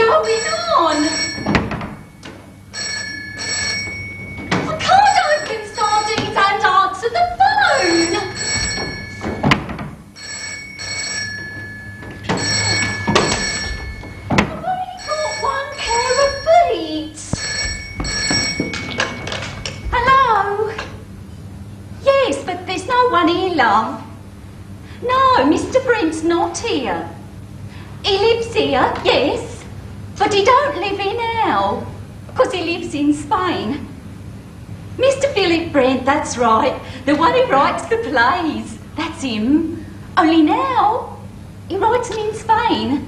going on? I can't open sardines and answer the phone. I've only got one pair of feet. Hello? Yes, but there's no one here, love. No, Mr. Brent's not here. He lives here, yes, but he don't live here now, because he lives in Spain. Mr. Philip Brent, that's right, the one who writes the plays, that's him. Only now, he writes them in Spain.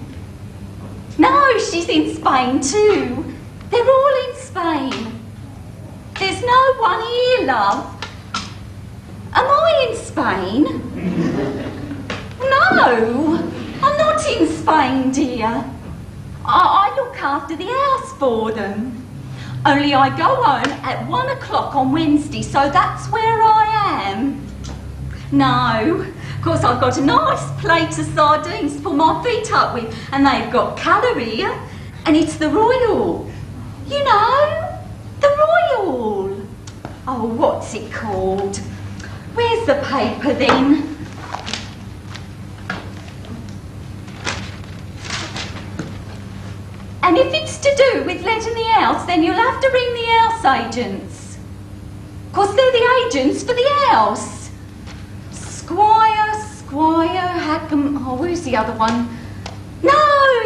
No, she's in Spain too. They're all in Spain. There's no one here, love. Am I in Spain? No, I'm not in Spain, dear. I look after the house for them. Only I go home at 1 o'clock on Wednesday, so that's where I am. No, of course I've got a nice plate of sardines to put my feet up with, and they've got colour here, and it's the Royal. You know, the Royal. Oh, what's it called? Where's the paper then? And if it's to do with letting the house, then you'll have to ring the house agents. 'Cause they're the agents for the house. Squire, Hackham, oh, who's the other one? No,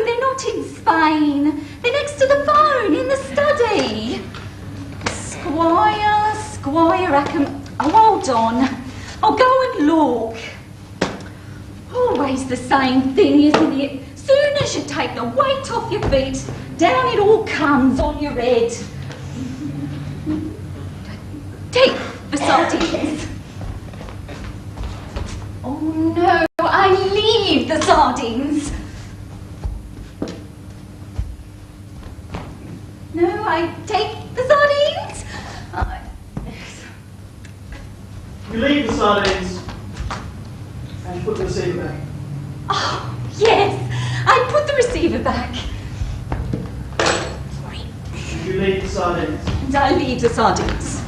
they're not in Spain. They're next to the phone in the study. Squire, Hackham, oh, hold on. I'll go and look. Always the same thing, isn't it? Soon as you take the weight off your feet, down it all comes on your head. Take the sardines. Oh no, I leave the sardines. No, I take the sardines. You leave the sardines and you put the receiver back. Oh, yes. I put the receiver back. Sorry. You leave the sardines. And I leave the sardines.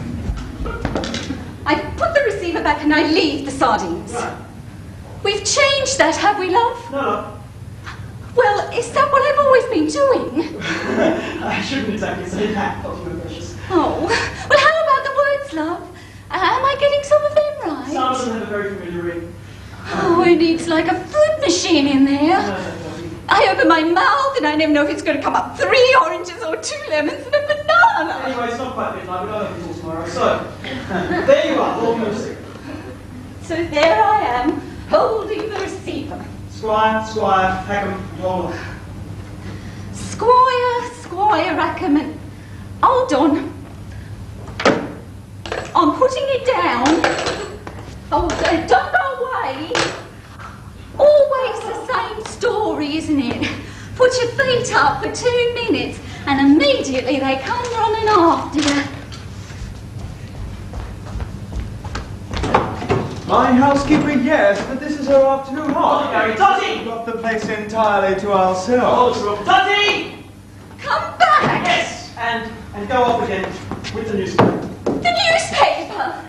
I put the receiver back and I leave the sardines. Right. We've changed that, have we, love? No. Well, is that what I've always been doing? I shouldn't exactly say that, oh, my precious. Oh, well, how about the words, love? Am I getting some of them right? Some of them have a very familiar ring. Oh, and it's like a fruit machine in there. No. I open my mouth and I never know if it's going to come up 3 oranges or 2 lemons and a banana. Anyway, it's not quite midnight, we don't have until tomorrow. So, there you are, all the receiver. So there I am, holding the receiver. Squire, Hackham, hold on. Squire, Rackham, and... Hold on. I'm putting it down. Oh, don't go away. Always the same story, isn't it? Put your feet up for 2 minutes and immediately they come running after you. My housekeeper, yes, but this is her afternoon Hold on, Gary. Totty! We've got the place entirely to ourselves. Oh, it's wrong. Totty! Come back! Yes! And go off again with the newspaper. The newspaper!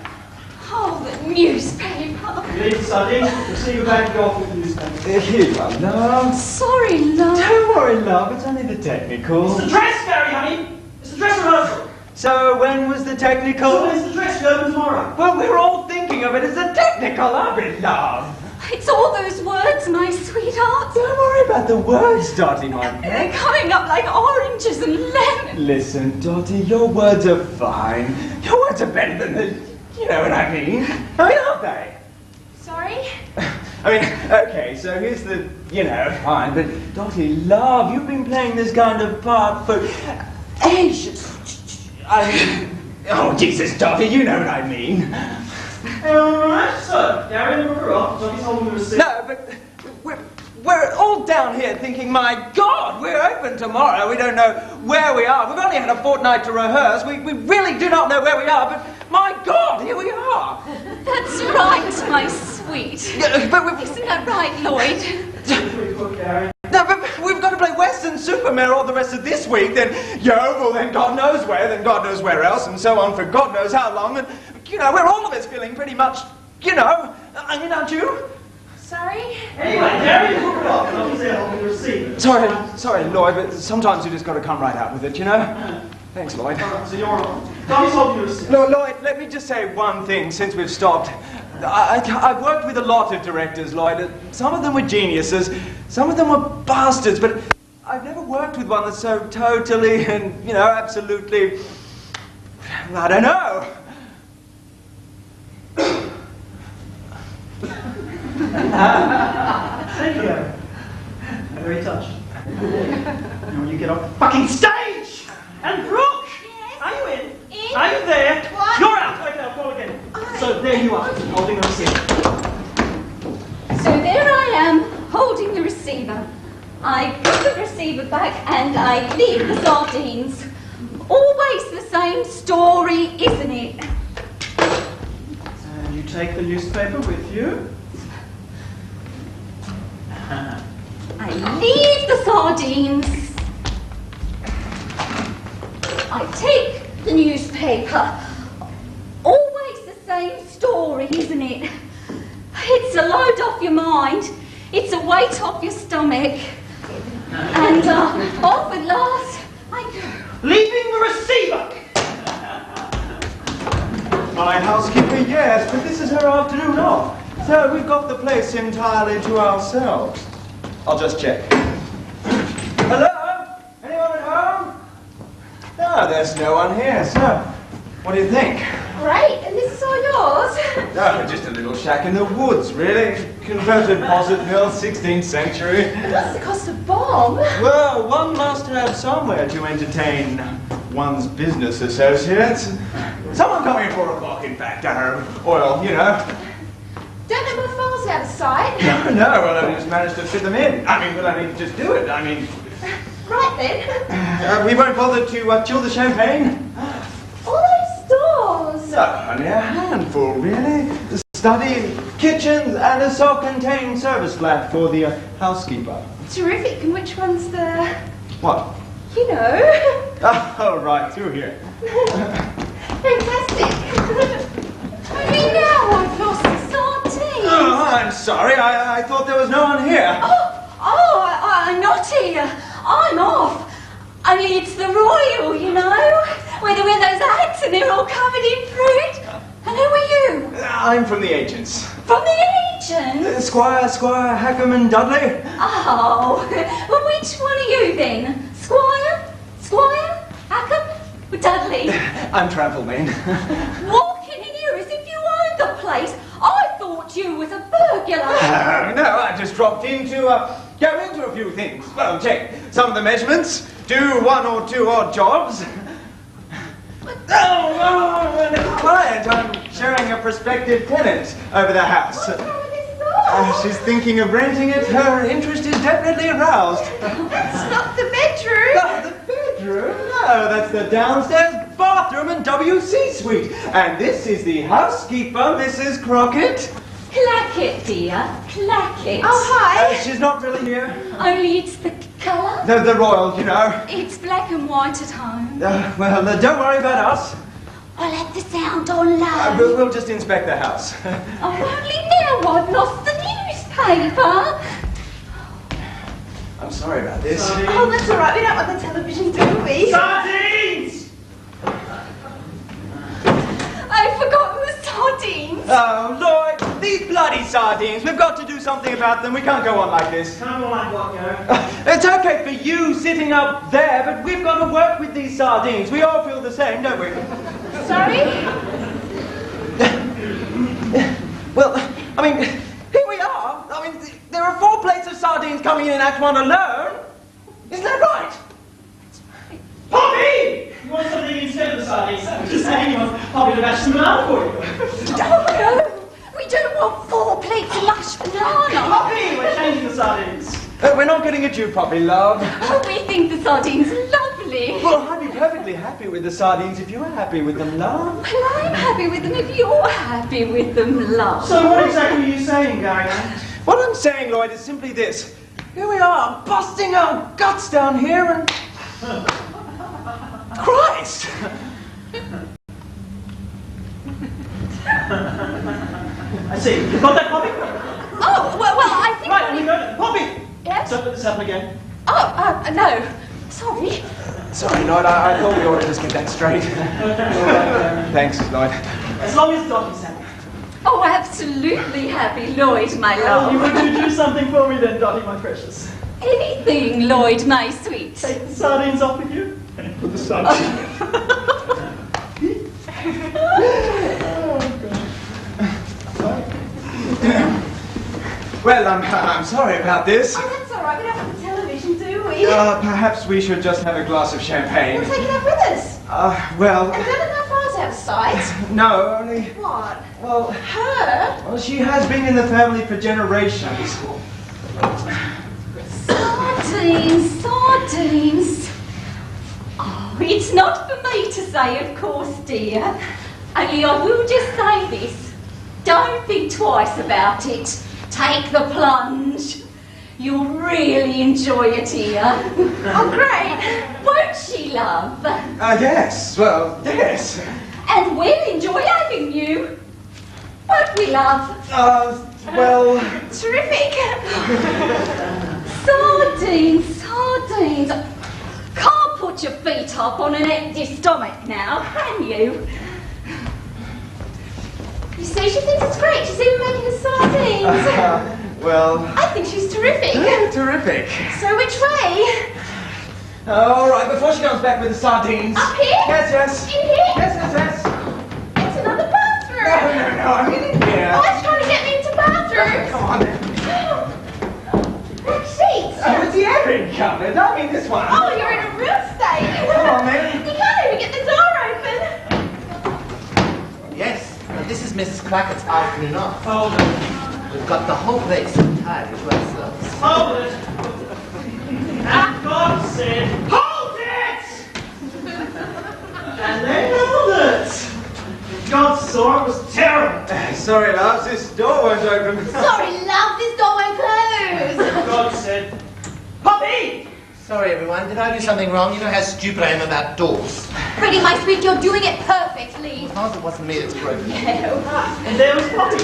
Oh, the newspaper. You leave the sardines, receiver back, and go off with the newspaper. Here you are, love. Sorry, love. Don't worry, love, it's only the technical. It's the dress, Gary, honey! It's the dress rehearsal! So, when was the technical? So it's the dress you open tomorrow. Well, we're all thinking of it as a technical, aren't we, love? It's all those words, my sweetheart. Don't worry about the words, Dottie, my They're pet. coming up like oranges and lemons. Listen, Dottie, your words are fine. Your words are better than the... You know what I mean? Aren't they? Sorry? I mean, okay, so here's the, fine, but Dottie, love, you've been playing this kind of part for ages. I mean, oh, Jesus, Dottie, you know what I mean. Alright, so, Gary and we're off. Dottie's holding the receiver. No, but we're all down here thinking, my God, we're open tomorrow. We don't know where we are. We've only had a fortnight to rehearse. We really do not know where we are, but my God, here we are. That's right, my sweet. Yeah, but Isn't that right, Lloyd? Pretty quick, Gary. No, but we've got to play Western Supermare the rest of this week, then Yeovil, then God knows where, then God knows where else, and so on for God knows how long. And, we're all of us feeling pretty much, I mean, aren't you? Sorry? Anyway, there you go. I'm there holding the receiver. Sorry, Lloyd, but sometimes you just got to come right out with it, Thanks, Lloyd. So you're on. Tommy's holding the receiver. Lloyd, let me just say one thing since we've stopped. I've worked with a lot of directors, Lloyd. Some of them were geniuses, some of them were bastards, but I've never worked with one that's so totally and, absolutely, I don't know. Thank you. I'm very touched. Now when you get off the fucking stage! And Brooke! Yes? Are you in? In? Are you there? What? You're out! Okay, I'll call again. So there you are, holding the receiver. So there I am, holding the receiver. I put the receiver back and I leave the sardines. Always the same story, isn't it? And you take the newspaper with you? I leave the sardines. I take the newspaper. Always the same story, isn't it? It's a load off your mind. It's a weight off your stomach. And off at last I go. Leaving the receiver! My housekeeper, yes, but this is her afternoon off. So we've got the place entirely to ourselves. I'll just check. Hello? Anyone at home? No, there's no one here, so what do you think? Great, and this is all yours? No, just a little shack in the woods, really. Converted posset mill, 16th century. What's the cost of bomb? Well, one must have somewhere to entertain one's business associates. Someone come here for $4, in fact, oil, Don't have my files out of sight. No, well, I just managed to fit them in. I need to just do it. Right then. We won't bother to chill the champagne. All those stores. No, only a handful, really. The study, kitchen, and a self-contained service flat for the housekeeper. Terrific. And which one's the... What? You know. Oh, right, through here. Fantastic. Only now I've lost the sardines. Oh, I'm sorry. I thought there was no one here. I'm not here. I'm off. Only it's the Royal, where they wear those hats and they're all covered in fruit. And who are you? I'm from the agents. From the agents? Squire Hackham and Dudley. Oh, well, which one are you then? Squire, Hackham, or Dudley? I'm Travelman. Walking in here as if you owned the place. I thought you was a burglar. No, I just dropped in to go into a few things. Well, check some of the measurements, do one or two odd jobs. And a client, I'm showing a prospective tenant over the house. What's wrong with this door? She's thinking of renting it. Her interest is definitely aroused. That's not the bedroom. The bedroom? No, that's the downstairs bathroom and WC suite. And this is the housekeeper, Mrs. Crockett. Clackett, dear. Clackett. Oh, hi. She's not really here. Only it's the colour. The royal, It's black and white at home. Well, don't worry about us. I'll have the sound on low. We'll just inspect the house. Only now I've lost the newspaper. I'm sorry about this. Oh, that's all right. We don't want the television, do we? Sardines! I've forgotten the sardines. Oh, Lloyd, these bloody sardines. We've got to do something about them. We can't go on like this. Come on, like what, yo? It's okay for you sitting up there, but we've got to work with these sardines. We all feel the same, don't we? Sorry? Well, here we are. There are 4 plates of sardines coming in Act 1 alone. Isn't that right? Poppy! You want something instead of the sardines? I'm just saying you want Poppy to bash them out for you. Oh, no. We don't want 4 plates of mashed banana. Poppy! We're changing the sardines. We're not getting at you, Poppy, love. Oh, we think the sardines are lovely. Well, I'd be perfectly happy with the sardines if you were happy with them, love. Well, I'm happy with them if you're happy with them, love. So what exactly are you saying, Gary? What I'm saying, Lloyd, is simply this. Here we are, busting our guts down here, and Christ! I see. You got that, Poppy? Oh, well, I think... Right, we got it. Poppy! Yes? Don't let this happen again. Oh, no. Sorry. Sorry, Lloyd, I thought we ought to just get that straight. Thanks, Lloyd. As long as Dottie's happy. Oh, absolutely happy, Lloyd, my love. You want to do something for me then, Dottie, my precious? Anything, Lloyd, my sweet. Take the sardines off with you? Put the sardines. Well, I'm sorry about this. Oh, that's all right. We don't have the television, do we? Perhaps we should just have a glass of champagne. We'll take it up with us. Well... And don't let our fathers out of sight. No, only... What? Well... Her? Well, she has been in the family for generations. Sardines. Oh, it's not for me to say, of course, dear. Only I will just say this. Don't think twice about it. Take the plunge. You'll really enjoy it here. Oh, great. Won't she, love? Yes. Well, yes. And we'll enjoy having you. Won't we, love? Well... Terrific. Sardines. Can't put your feet up on an empty stomach now, can you? You see, she thinks it's great. She's even making us sardines. Well... I think she's terrific. Terrific. So which way? All right, before she comes back with the sardines... Up here? Yes. In here? Yes. It's another bathroom. No, I mean in here. Oh, it's trying to get me into bathrooms. Come on then. Look, sheets. It's the airing cupboard. I mean this one. Oh, you're in a real state. Come on then. You can't even get the door open. Yes, this is Mrs. Clackett's afternoon off. Hold it. We've got the whole place entirely to ourselves. Hold it. And God said, hold it! And they held it. God saw it was terrible. Sorry, loves, this door won't open. Sorry, love, this door won't close. God said, Poppy! Sorry, everyone. Did I do something wrong? You know how stupid I am about doors. Pretty, my sweet, you're doing it perfectly. As long as it wasn't me that's broken. And there was Poppy.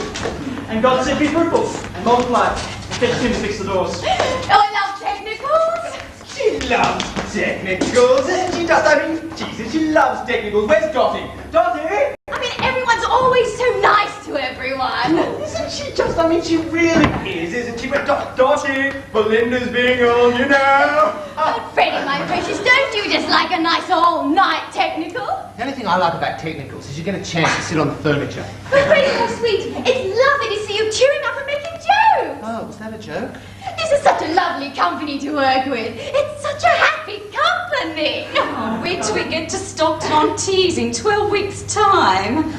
And God said, be fruitful and multiply. And fetched him to fix the doors. Oh, I love technicals. She loves technicals, isn't she? I mean, Jesus, she loves technicals. Where's Dottie? Dottie? I mean, everyone's always so nice to everyone. Isn't she just, I mean, she really is, isn't she? But Dottie, Belinda's being old, you know. Oh, Freddie, my precious, don't you just like a nice all-night technical? The only thing I like about technicals is you get a chance to sit on the furniture. But Freddie, my sweet, it's lovely to see you cheering up and making jokes. Oh, was that a joke? This is such a lovely company to work with. It's such a happy company. Oh, wait till we get to Stockton-on-Tees in 12 weeks' time.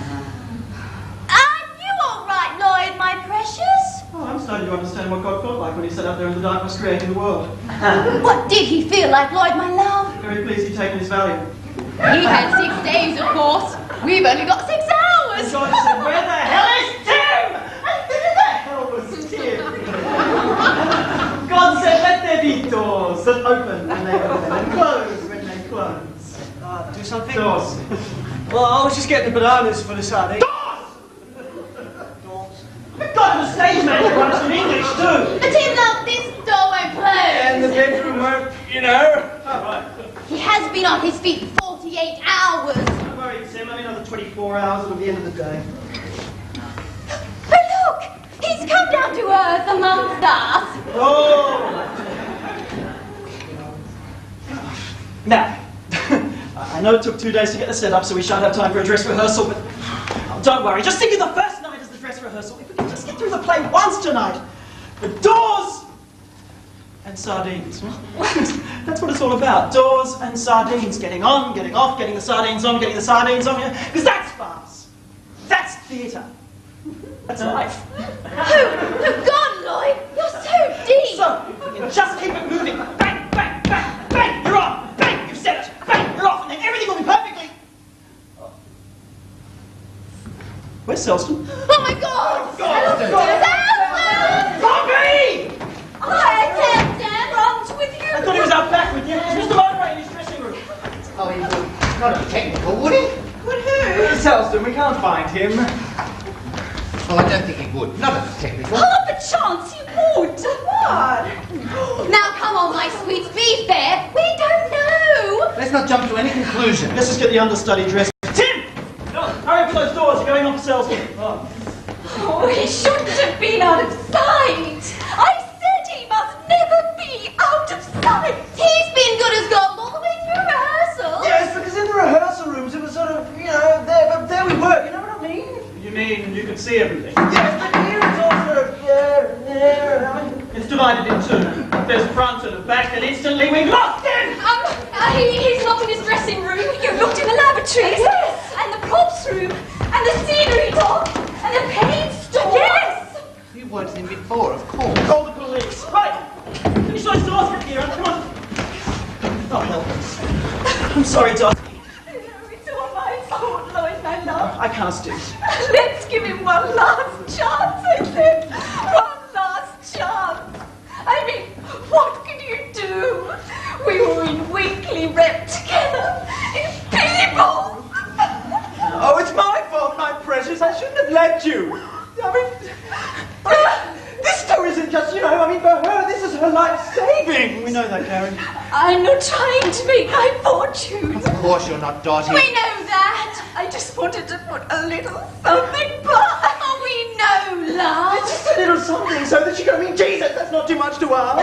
Are you all right, Lloyd, my precious? Oh, I'm starting to understand what God felt like when he sat up there in the darkness creating the world. What did he feel like, Lloyd, my love? Very pleased he'd taken his value. He had 6 days, of course. We've only got 6 And hours. God said, where the hell is Tim? And who the hell was Tim? God said, let there be doors that open when they open and close when they close. Do something? Doors. Well, I was just getting the bananas for the sardines. But God was stage manager runs in English too. But Tim, love, this door won't And the close. bedroom won't, you know. Alright. He has been on his feet 48 hours. Don't worry, Tim, only another 24 hours at the end of the day. But look, he's come down to earth amongst us. Oh! Now, I know it took 2 days to get the set up, so we shan't have time for a dress rehearsal, but don't worry, just think of the first night as the dress rehearsal. If we can just get through the play once tonight, the doors and sardines. That's what it's all about. Doors and sardines. Getting on, getting off, getting the sardines on, getting the sardines on. Because that's farce. That's theatre. That's life. Oh, God, Lloyd, you're so deep. So, if we can just keep it moving. Bang, bang, bang, bang, you're on. Bang, you've said it. Bang, you're off. And then everything will be perfectly... Where's Selston? Oh, my God. God. Poppy! I tell Dan, what's with you? I thought he was out back with you. Is Mr. Monroe in his dressing Not be technical, would he? Would who? Selston, we can't find him. Well, I don't think he would. Not a technical. Half a chance he would. What? Now, come on, my sweets, be fair. We don't know. Let's not jump to any conclusion. Let's just get the understudy dressed. Tim! No, hurry up with those doors, you're going on for Selston. Oh, he shouldn't have been out of sight. I said he must never be out of sight. He's been good as gold all the way through rehearsal. Yes, because in the rehearsal rooms it was sort of, there we were, you know what I mean? You mean you could see everything? Yes, but here it's all sort of, It's divided in two. There's front and a back, and instantly we've lost him! He's not in his dressing room. You looked in the lavatory. Yes. And the props room. And the scenery dock. And the paint store. Yes. You weren't in before, of course. Call the police. Right! Finish those doors, Kira. Come on. Oh, help us. I'm sorry, Dot. It's all my fault, Lois, my love. I can't stick. Let's give him one last chance, I said. One last chance. I mean, what can you do? We were in weekly rep together. It's people. Oh, it's my fault, my precious. I shouldn't have let you. I mean, this tour isn't just, for her, this is her life saving. We know that, Karen. I'm not trying to make my fortune. Of course you're not, Dottie. We know that. I just wanted to put a little something by. Oh, we know, love. Just a little something so that she can, Jesus, that's not too much to ask.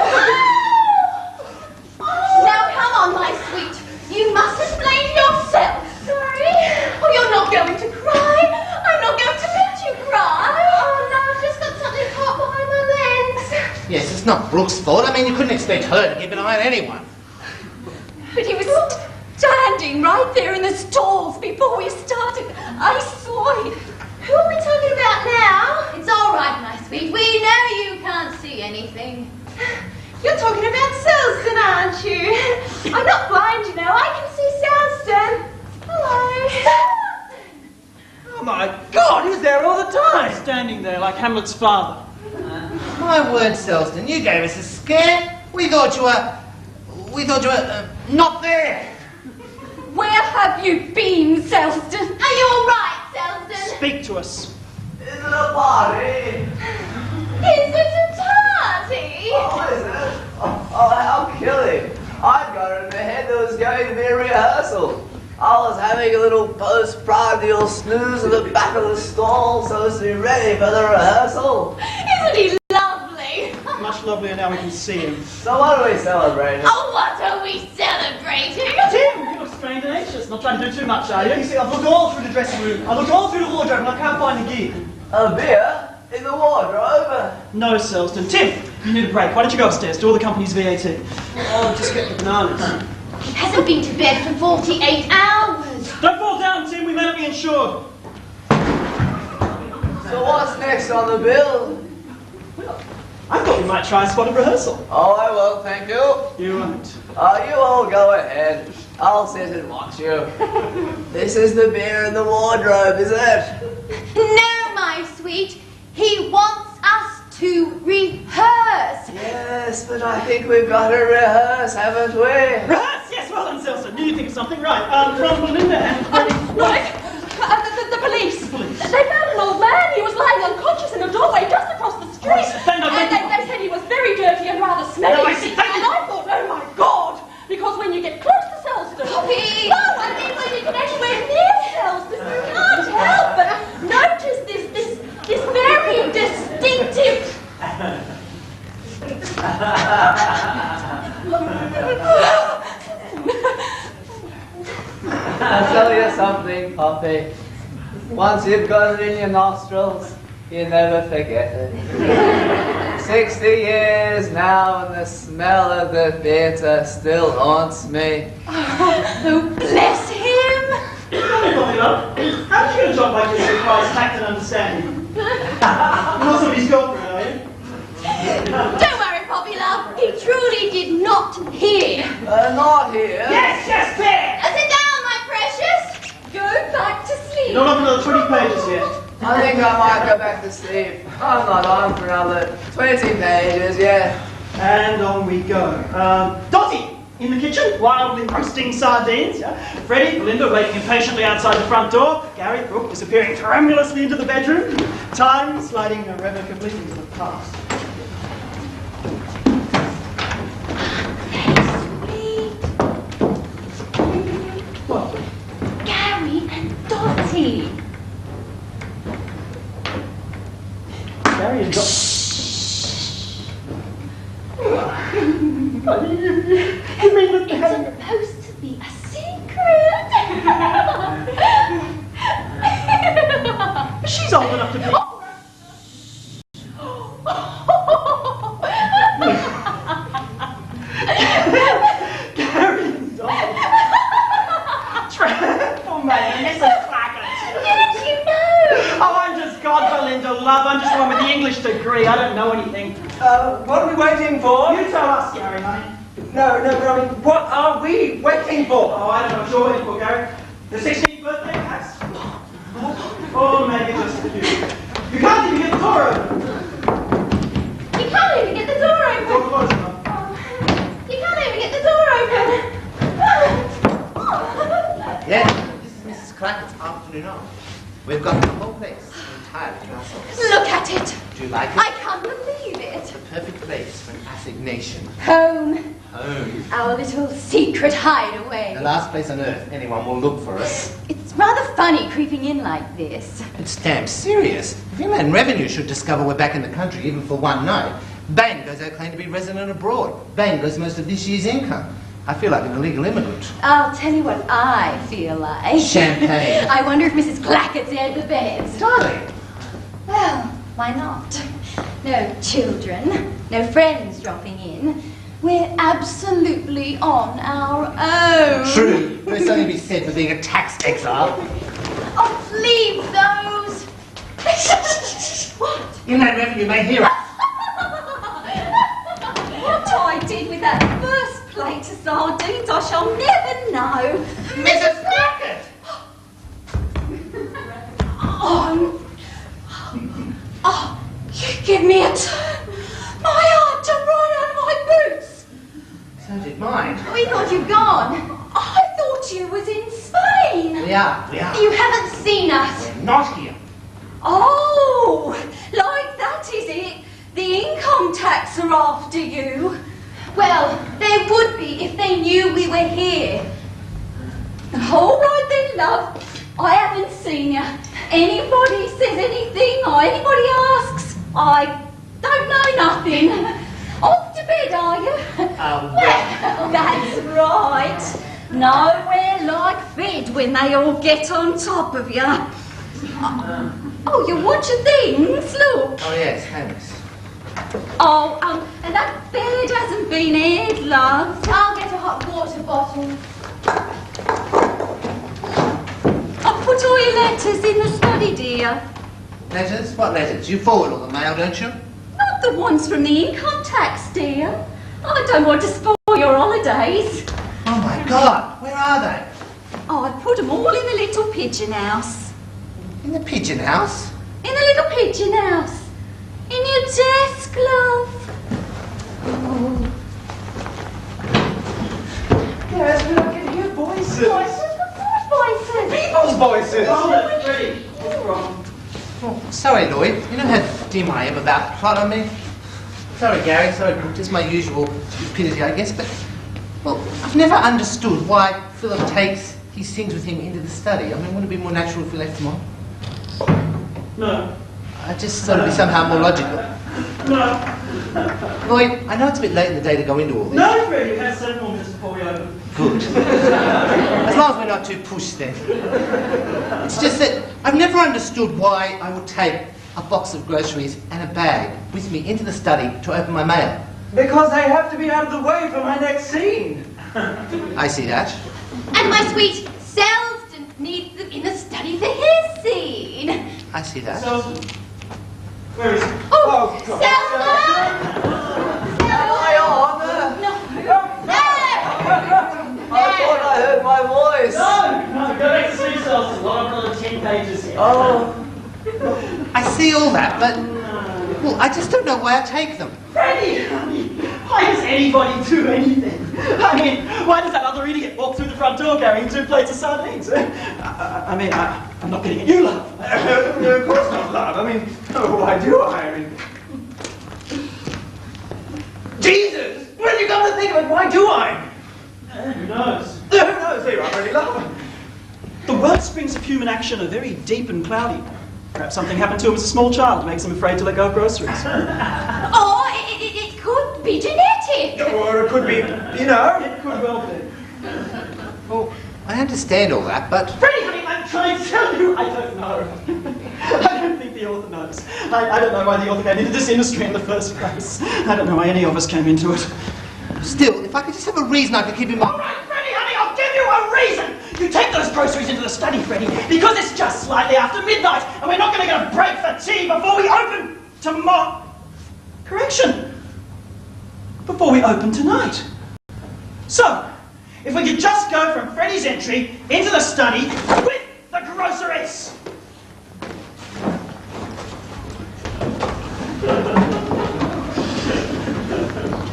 Now, come on, my sweet. You mustn't blame yourself. Sorry. Oh, you're not going to cry. I'm not going to let you cry. Oh, no, I've just got something caught behind my lens. Yes, it's not Brooke's fault. I mean, you couldn't expect her to keep an eye on anyone. But he was standing right there in the stalls before we started. I saw him. Who are we talking about now? It's all right, my sweet. We know you can't see anything. You're talking about Selston, aren't you? I'm not blind, I can see Selston. Hello. Oh my God, he's there all the time. Standing there like Hamlet's father. My word, Selston, you gave us a scare. We thought you were not there. Where have you been, Selston? Are you all right, Selston? Speak to us. Is it a party? Is it a party? Oh, is it? Oh, how killing. I'd got it in my head there was going to be a rehearsal. I was having a little post-prandial snooze at the back of the stall so as to be ready for the rehearsal. Isn't he lovely? Much lovelier now we can see him. So what are we celebrating? Oh, what are we celebrating? Tim, you look strange and anxious. Not trying to do too much, are You you? see, I've looked all through the dressing room. I've looked all through the wardrobe and I can't find a gig. A beer? In the wardrobe? No, Selston. Tim, you need a break. Why don't you go upstairs, do all the company's VAT? Oh, just get the bananas. He hasn't been to bed for 48 hours. Don't fall down, Tim. We may not be insured. So what's next on the bill? I thought we might try a spotted rehearsal. Oh, I won't, thank you. You won't. You all go ahead. I'll sit and watch you. This is the beer in the wardrobe, is it? No, my sweet. He wants us to rehearse. Yes, but I think we've got to rehearse, haven't we? Rehearse! Yes, well done, Selston. Knew you'd think of something. Right, from Belinda and... The police. They found an old man. He was lying unconscious in a doorway just across the street. Right, thank you. And they said he was very dirty and rather smelly. Oh, I see. Thank you. And I thought, oh my God, because when you get close to Selston... Poppy! No, I mean when you get anywhere near Selston, you can't help but notice this very distinctive... I'll tell you something, Poppy. Once you've got it in your nostrils, you never forget it. 60 years now and the smell of the theatre still haunts me. Oh, bless him! How did you get a job like this that requires tact and understanding? You're not somebody's girlfriend, are you? Don't worry, Poppy, love. He truly did not hear. Not here. Yes, there! Sit down, my precious. Go back to sleep. Not up another 20 pages yet. I think I might go back to sleep. I'm not on for another 20 pages yet. And on we go. Dottie! in the kitchen, wildly roasting sardines. Yeah? Freddie, Belinda waiting impatiently outside the front door. Gary, Brooke disappearing tremulously into the bedroom. Time sliding irrevocably into the past. What? Gary and Dottie. Gary and Dottie. You mean that It's supposed to be a secret. she's old enough to be... Gary and Dottie. Oh man, Mrs. Clackett. Didn't you know? Oh, I'm just God, Belinda, love. I'm just the one with the English degree. I don't know anything. What are we waiting for? You tell us, Gary, honey. No, but I mean, what are we waiting for? Oh, I don't know what you're waiting for, Gary. The 16th birthday, perhaps? Or maybe just you. You can't even get the door open. You can't even get the door Door open. closed enough. You can't even get the door open. Yes, this is Mrs. Crackett's afternoon off. We've got the whole place entirely to ourselves. Look at it. Do you like it? I can't believe it. The perfect place for an assignation. Home. Home. Our little secret hideaway. The last place on earth anyone will look for us. It's rather funny creeping in like this. It's damn serious. If Inland Revenue should discover we're back in the country, even for one night, bang goes our claim to be resident abroad. Bang goes most of this year's income. I feel like an illegal immigrant. I'll tell you what I feel like. Champagne. I wonder if Mrs. Clackett's aired the beds. Darling. Well, why not? No children, no friends dropping in. We're absolutely on our own. True. Must only be said for being a tax exile. Oh, leave those. What? Inland Revenue may hear us. What I did with that first plate of sardines, I shall never know. Mrs. Clackett! Oh, you give me a turn. My heart jumped right out of my boots. So did mine. We thought you'd gone. I thought you was in Spain. We are. You haven't seen us. We're not here. Oh, like that is it? The income tax are after you. Well, they would be if they knew we were here. All right then, love. I haven't seen you. Anybody says anything or anybody asks, I don't know nothing. Off to bed, are you? Well, that's right. Nowhere like bed when they all get on top of you. Oh, you watch your things, look. Oh, yes, thanks. Oh, and that bed hasn't been aired, love. I'll get a hot water bottle. I'll put all your letters in the study, dear. Letters? What letters? You forward all the mail, don't you? Not the ones from the income tax, dear. I don't want to spoil your holidays. Oh, my God. Where are they? Oh, I put them all in the little pigeon house. In the pigeon house? In the little pigeon house. In your desk, love. Oh. Yes, but I can hear voices. Voices? What voices? People's voices. Oh, that's ready. What's wrong? Oh, sorry, Lloyd. You know how dim I am about plot on me? Sorry, Gary. Sorry, Brooke. Just my usual stupidity, I guess. But, well, I've never understood why Philip takes his things with him into the study. I mean, wouldn't it be more natural if we left them on? No. I just thought it'd be somehow more logical. No. Lloyd, I know it's a bit late in the day to go into all this. No, Fred, you have 7 more minutes before we open. Good. As long as we're not too pushed then. It's just that I've never understood why I would take a box of groceries and a bag with me into the study to open my mail. Because they have to be out of the way for my next scene. I see that. And my sweet Selston needs them in the study for his scene. I see that. So, where is he? Oh, God. Selma! Am I on? No. I thought I heard my voice. No, go back to see yourselves. A lot of another 10 pages here. Oh, I see all that, but, well, I just don't know why I take them. Freddie, honey, why does anybody do anything? I mean, why does that other idiot walk through the front door carrying 2 plates of sardines? I'm not getting at you, love. No, of course not, love. I mean, why do I? Jesus! When you come to think of it, why do I? Who knows? Who knows? Here, I really love. The wellsprings of human action are very deep and cloudy. Perhaps something happened to him as a small child that makes him afraid to let go of groceries. Oh, it could be genetic. Or it could be, you know. It could well be. Well, I understand all that, but... Freddie, honey, I'm trying to tell you, I don't know. I don't think the author knows. I don't know why the author came into this industry in the first place. I don't know why any of us came into it. Still, if I could just have a reason I could keep him All up... right, Freddie, honey, I'll give you a reason. You take those groceries into the study, Freddie, because it's just slightly after midnight, and we're not going to get a break for tea before we open tomorrow. Correction. Before we open tonight. So, if we could just go from Freddie's entry into the study with the groceries.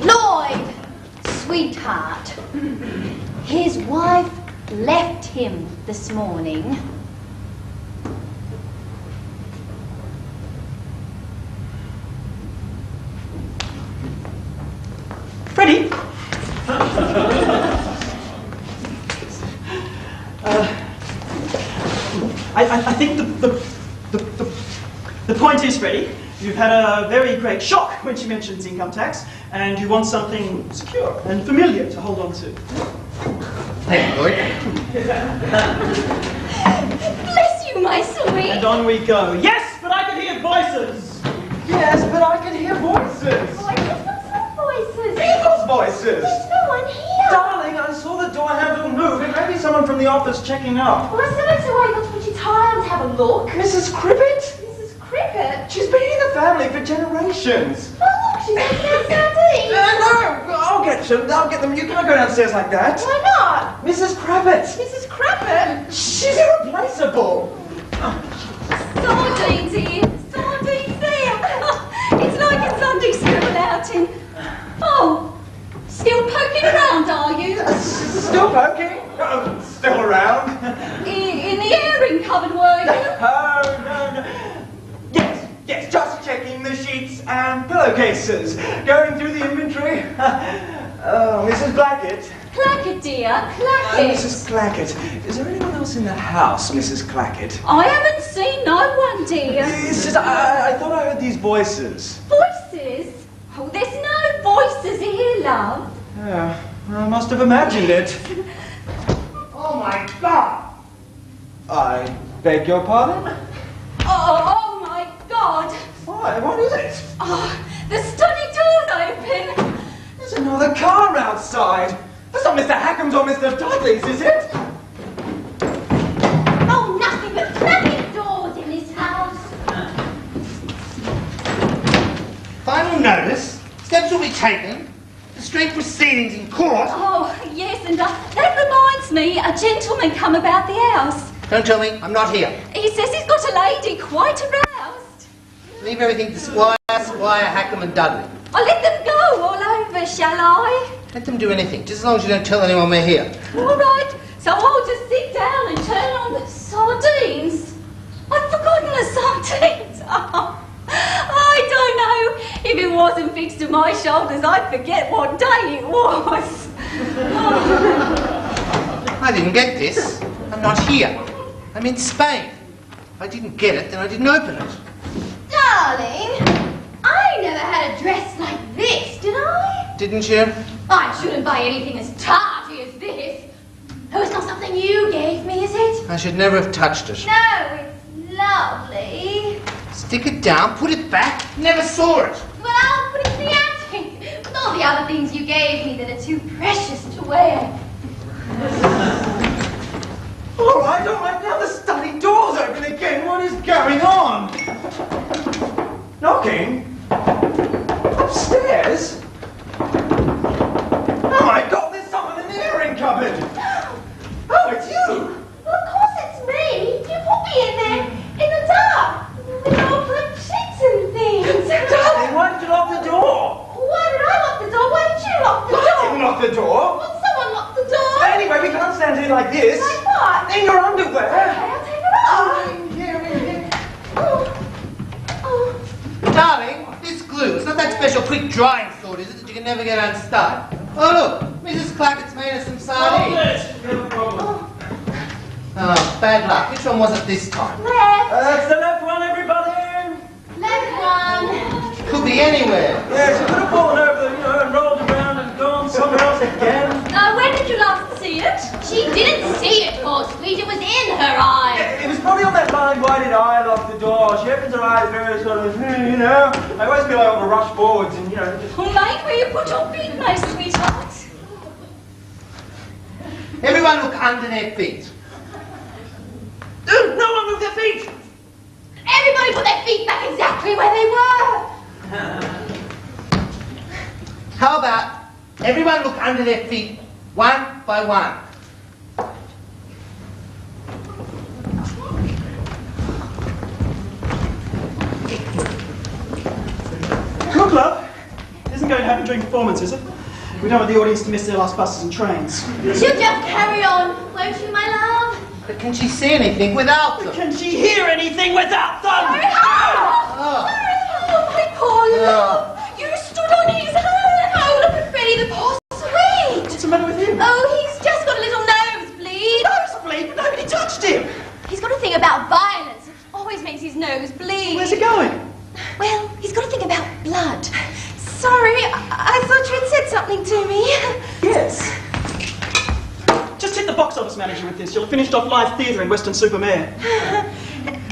Lloyd, sweetheart, his wife left him this morning. Freddie? I think the point is, Freddie, you've had a very great shock when she mentions income tax, and you want something secure and familiar to hold on to. Thank you, Lloyd. Bless you, my sweet. And on we go. Yes, but I can hear voices. Yes, but I can hear voices. Voices? What sort of voices? People's voices. There's no one here. Darling, I saw the door handle move. It may be someone from the office checking up. Well, I don't see why you got to put your time to have a look. Mrs. Cribbett? Mrs. Cricket? She's been in the family for generations. Oh, look, she's making out sardines. No, I'll get them. I'll get them. You can't go downstairs like that. Why not? Mrs. Cribbett. Mrs. Cricket? She's irreplaceable. Sardines here. Sardines there. It's like a Sunday school outing. Oh, still poking around, are you? Still poking? Oh, still around? In the airing cupboard, were you? Oh, no. Yes, just checking the sheets and pillowcases. Going through the inventory. Oh, Mrs. Blackett. Clackett, dear, Clackett. Mrs. Clackett. Is there anyone else in the house, Mrs. Clackett? I haven't seen no one, dear. It's just, I thought I heard these voices. Voices? Oh, there's no voices here, love. Yeah, I must have imagined it. Oh my God! I beg your pardon? Oh my God. Why? What is it? Oh, the study door's open. There's another car outside. That's not Mr. Hackham's or Mr. Dudley's, is it? Oh, nothing but clapping doors in this house. Final notice. Steps will be taken. The straight proceedings in court. Oh, yes, and that reminds me, a gentleman come about the house. Don't tell me, I'm not here. He says he's got a lady quite aroused. Leave everything to Squire, Hackham and Dudley. I'll let them go all over, shall I? Let them do anything, just as long as you don't tell anyone we're here. All right, so I'll just sit down and turn on the sardines. I've forgotten the sardines. Oh, I don't know. If it wasn't fixed to my shoulders, I'd forget what day it was. I didn't get this. I'm not here. I'm in Spain. If I didn't get it, then I didn't open it. Darling, I never had a dress like this, did I? Didn't you? I shouldn't buy anything as tarty as this. Oh, it's not something you gave me, is it? I should never have touched it. No, it's lovely. Stick it down, put it back. Never saw it. Well, I'll put it in the attic with all the other things you gave me that are too precious to wear. All right, now the study door's open again. What is going on? Knocking? Upstairs? Oh my God, there's someone in the airing cupboard. Oh, it's you. Well, of course it's me. You put me in there in the dark with all the sheets and things. Darling, why did you lock the door? Why did I lock the door? Why did you lock the I door? didn't lock the door. special quick drying sort, is it, that you can never get unstuck? Oh, look, Mrs. Clackett's made us some sardines. Oh, bad luck. Which one was it this time? Left. That's the left one, everybody. Left one. Could be anywhere. Yes, you could have fallen over, and rolled around and gone somewhere else again. When did you last see it? She didn't see it, poor sweet. It was in her eye. It was probably on that line, why did I lock the door? She opens her eyes very sort of, I always feel like I want to rush forwards and, just... Oh, mind where you put your feet, my sweetheart. Everyone look under their feet. No one move their feet! Everybody put their feet back exactly where they were. How about everyone look under their feet, one by one. Cool Club isn't going to happen during performance, is it? We don't want the audience to miss their last buses and trains. She'll just carry on, won't you, my love? But can she see anything without them? Can she hear anything without them? Oh. Oh, my poor love. You stood on his hand. Oh, look at Freddie, the poor sweet. What's the matter with him? Oh, he's just got a little nosebleed. Nosebleed, but nobody touched him. He's got a thing about violence. It always makes his nose bleed. Where's he going? Well, he's got a thing about blood. Sorry, I thought you'd said something to me. Yes. Just hit the box office manager with this. You'll have finished off live theatre in Western Supermare.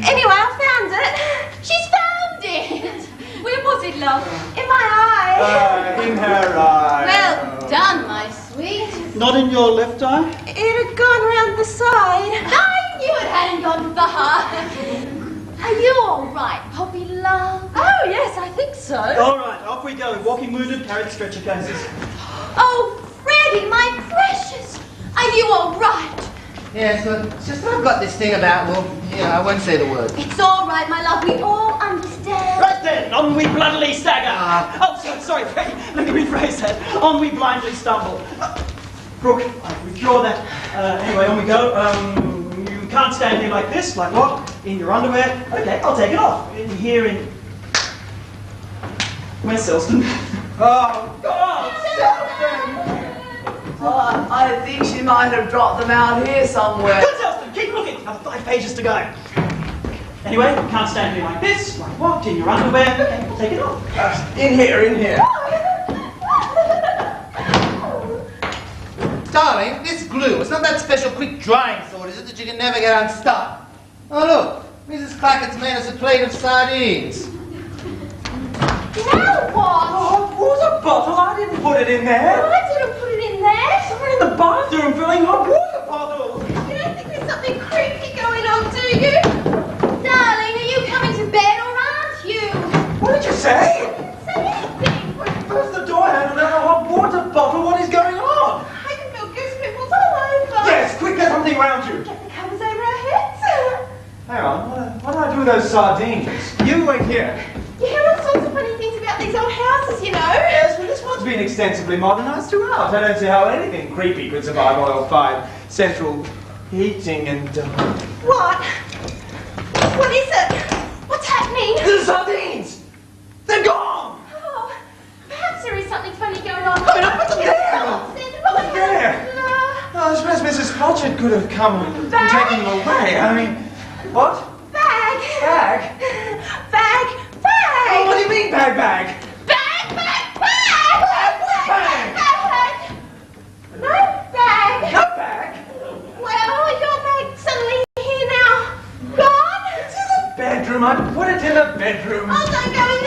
Anyway, I found it. She's found it. Where was it, love? In my eye. In her eye. Well done, my sweet. Not in your left eye? It had gone round the side. I knew it hadn't gone far. Are you all right, Poppy love? Oh, yes, I think so. All right, off we go. Walking wounded, carry the stretcher cases. Oh, Freddie, my precious. Are you all right? Yes, well, it's just that I've got this thing about, I won't say the word. It's all right, my love. We all understand. Right then, on we bloodily stagger. Sorry, Freddie, let me rephrase that. On we blindly stumble. Brooke, I withdraw that. Anyway, on we go. You can't stand here like this. Like what? In your underwear? Okay, I'll take it off. In here in... Where's Selston? Oh, God! Selston! I think she might have dropped them out here somewhere. Good, Selston, keep looking. Another 5 pages to go. Anyway, you can't stand here like this. Like what? In your underwear? Okay, we'll take it off. In here. Darling, this glue, it's not that special quick drying sort, is it, that you can never get unstuck? Oh, look, Mrs. Clackett's made us a plate of sardines. Now what? Oh, water bottle? I didn't put it in there. I didn't put it in there. Someone in the bathroom filling hot water bottles. You don't think there's something creepy going on, do you? Darling, are you coming to bed or aren't you? What did you say? I didn't say anything. Where's the door handle and a hot water bottle? What is going on? I can feel goose pimples all over. Yes, quick, get something around you. Get the covers over our heads. Hang on, what do I do with those sardines? You wait here. You hear all sorts of funny things about these old houses, you know. Yes, well, this one's been extensively modernised throughout. I don't see how anything creepy could survive oil-fired central heating and... What? What is it? What's happening? The sardines! They're gone! Oh, perhaps there is something funny going on. I mean, I put them there! What's there? Oh, I suppose Mrs. Hodgett could have come and taken them away. I mean, what? Bag. Bag? Bag. Oh, what do you mean, bag? Bag. No bag. No bag? Well, your bag's suddenly here now. Gone? It's in the bedroom. I put it in the bedroom. Oh, don't go in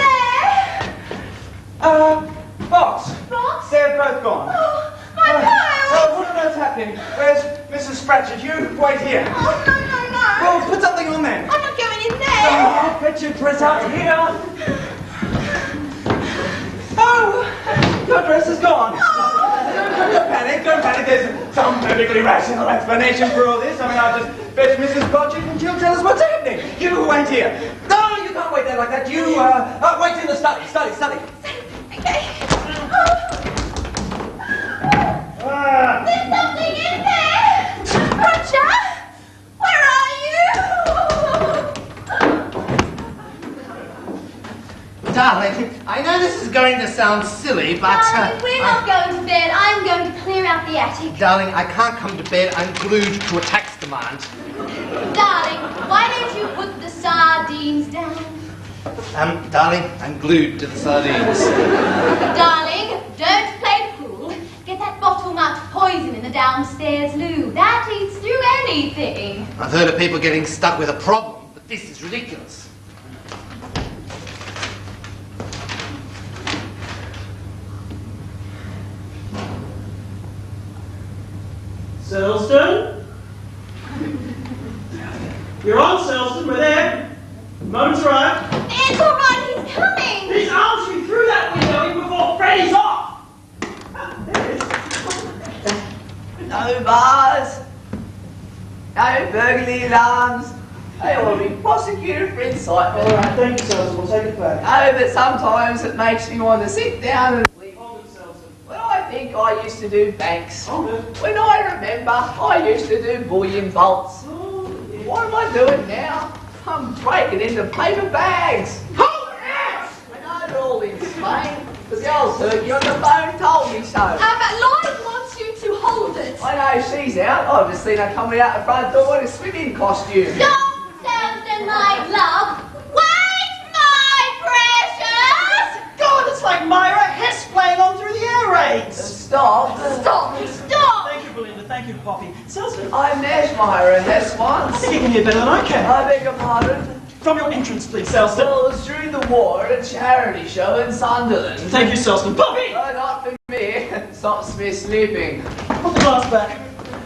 there. Box. Box? They're both gone. Oh, my purse. Oh, what on earth's happening? Where's Mrs. Spratchett? You wait here. Oh, no. Well, put something on then. I'm not going in Oh, there. I'll bet you press out here. Oh, your dress is gone. Don't panic. There's some perfectly rational explanation for all this. I mean, I'll just fetch Mrs. Bodgett and she'll tell us what's happening. You wait here. No, you can't wait there like that. You, wait in the study. Okay. There's something in there. Roger, where are you? Darling, darling, I know this is going to sound silly, but... Darling, we're not going to bed. I'm going to clear out the attic. Darling, I can't come to bed. I'm glued to a tax demand. Darling, why don't you put the sardines down? Darling, I'm glued to the sardines. Darling, don't play the fool. Get that bottle marked poison in the downstairs loo. That eats through anything. I've heard of people getting stuck with a problem, but this is ridiculous. Selston? You're on, Selston. We're there. Moment's arrived. It's all right, he's coming. He's answering through that window even before Freddy's off. There it is. No bars, no burglary alarms. They will be prosecuted for incitement. All right, thank you, Selston. We'll take it back. No, but sometimes it makes me want to sit down and leave. Hold it, Selston. When I think I used to do banks, Hold it. when I remember I used to do bullion vaults. Oh, yeah. What am I doing now? I'm breaking into paper bags. Hold it! I know they're all in Spain, because the old turkey on the phone told me so. But Lloyd wants you to hold it. I know she's out. I've just seen her coming out the front door in a swimming costume. Stop, Selston, my love. Wait, my precious. God, it's like Myra Hess playing on through the air raids. Stop. Stop. Thank you, Belinda. Thank you, Poppy. Selston, I'm Nash Myra Hess I once. think you can hear better than I can. I beg your pardon. From your entrance, please, Selston. Well, it was during the war at a charity show in Sunderland. Thank you, Selston. Poppy! No, not for me. Stops me sleeping. Put the glass back.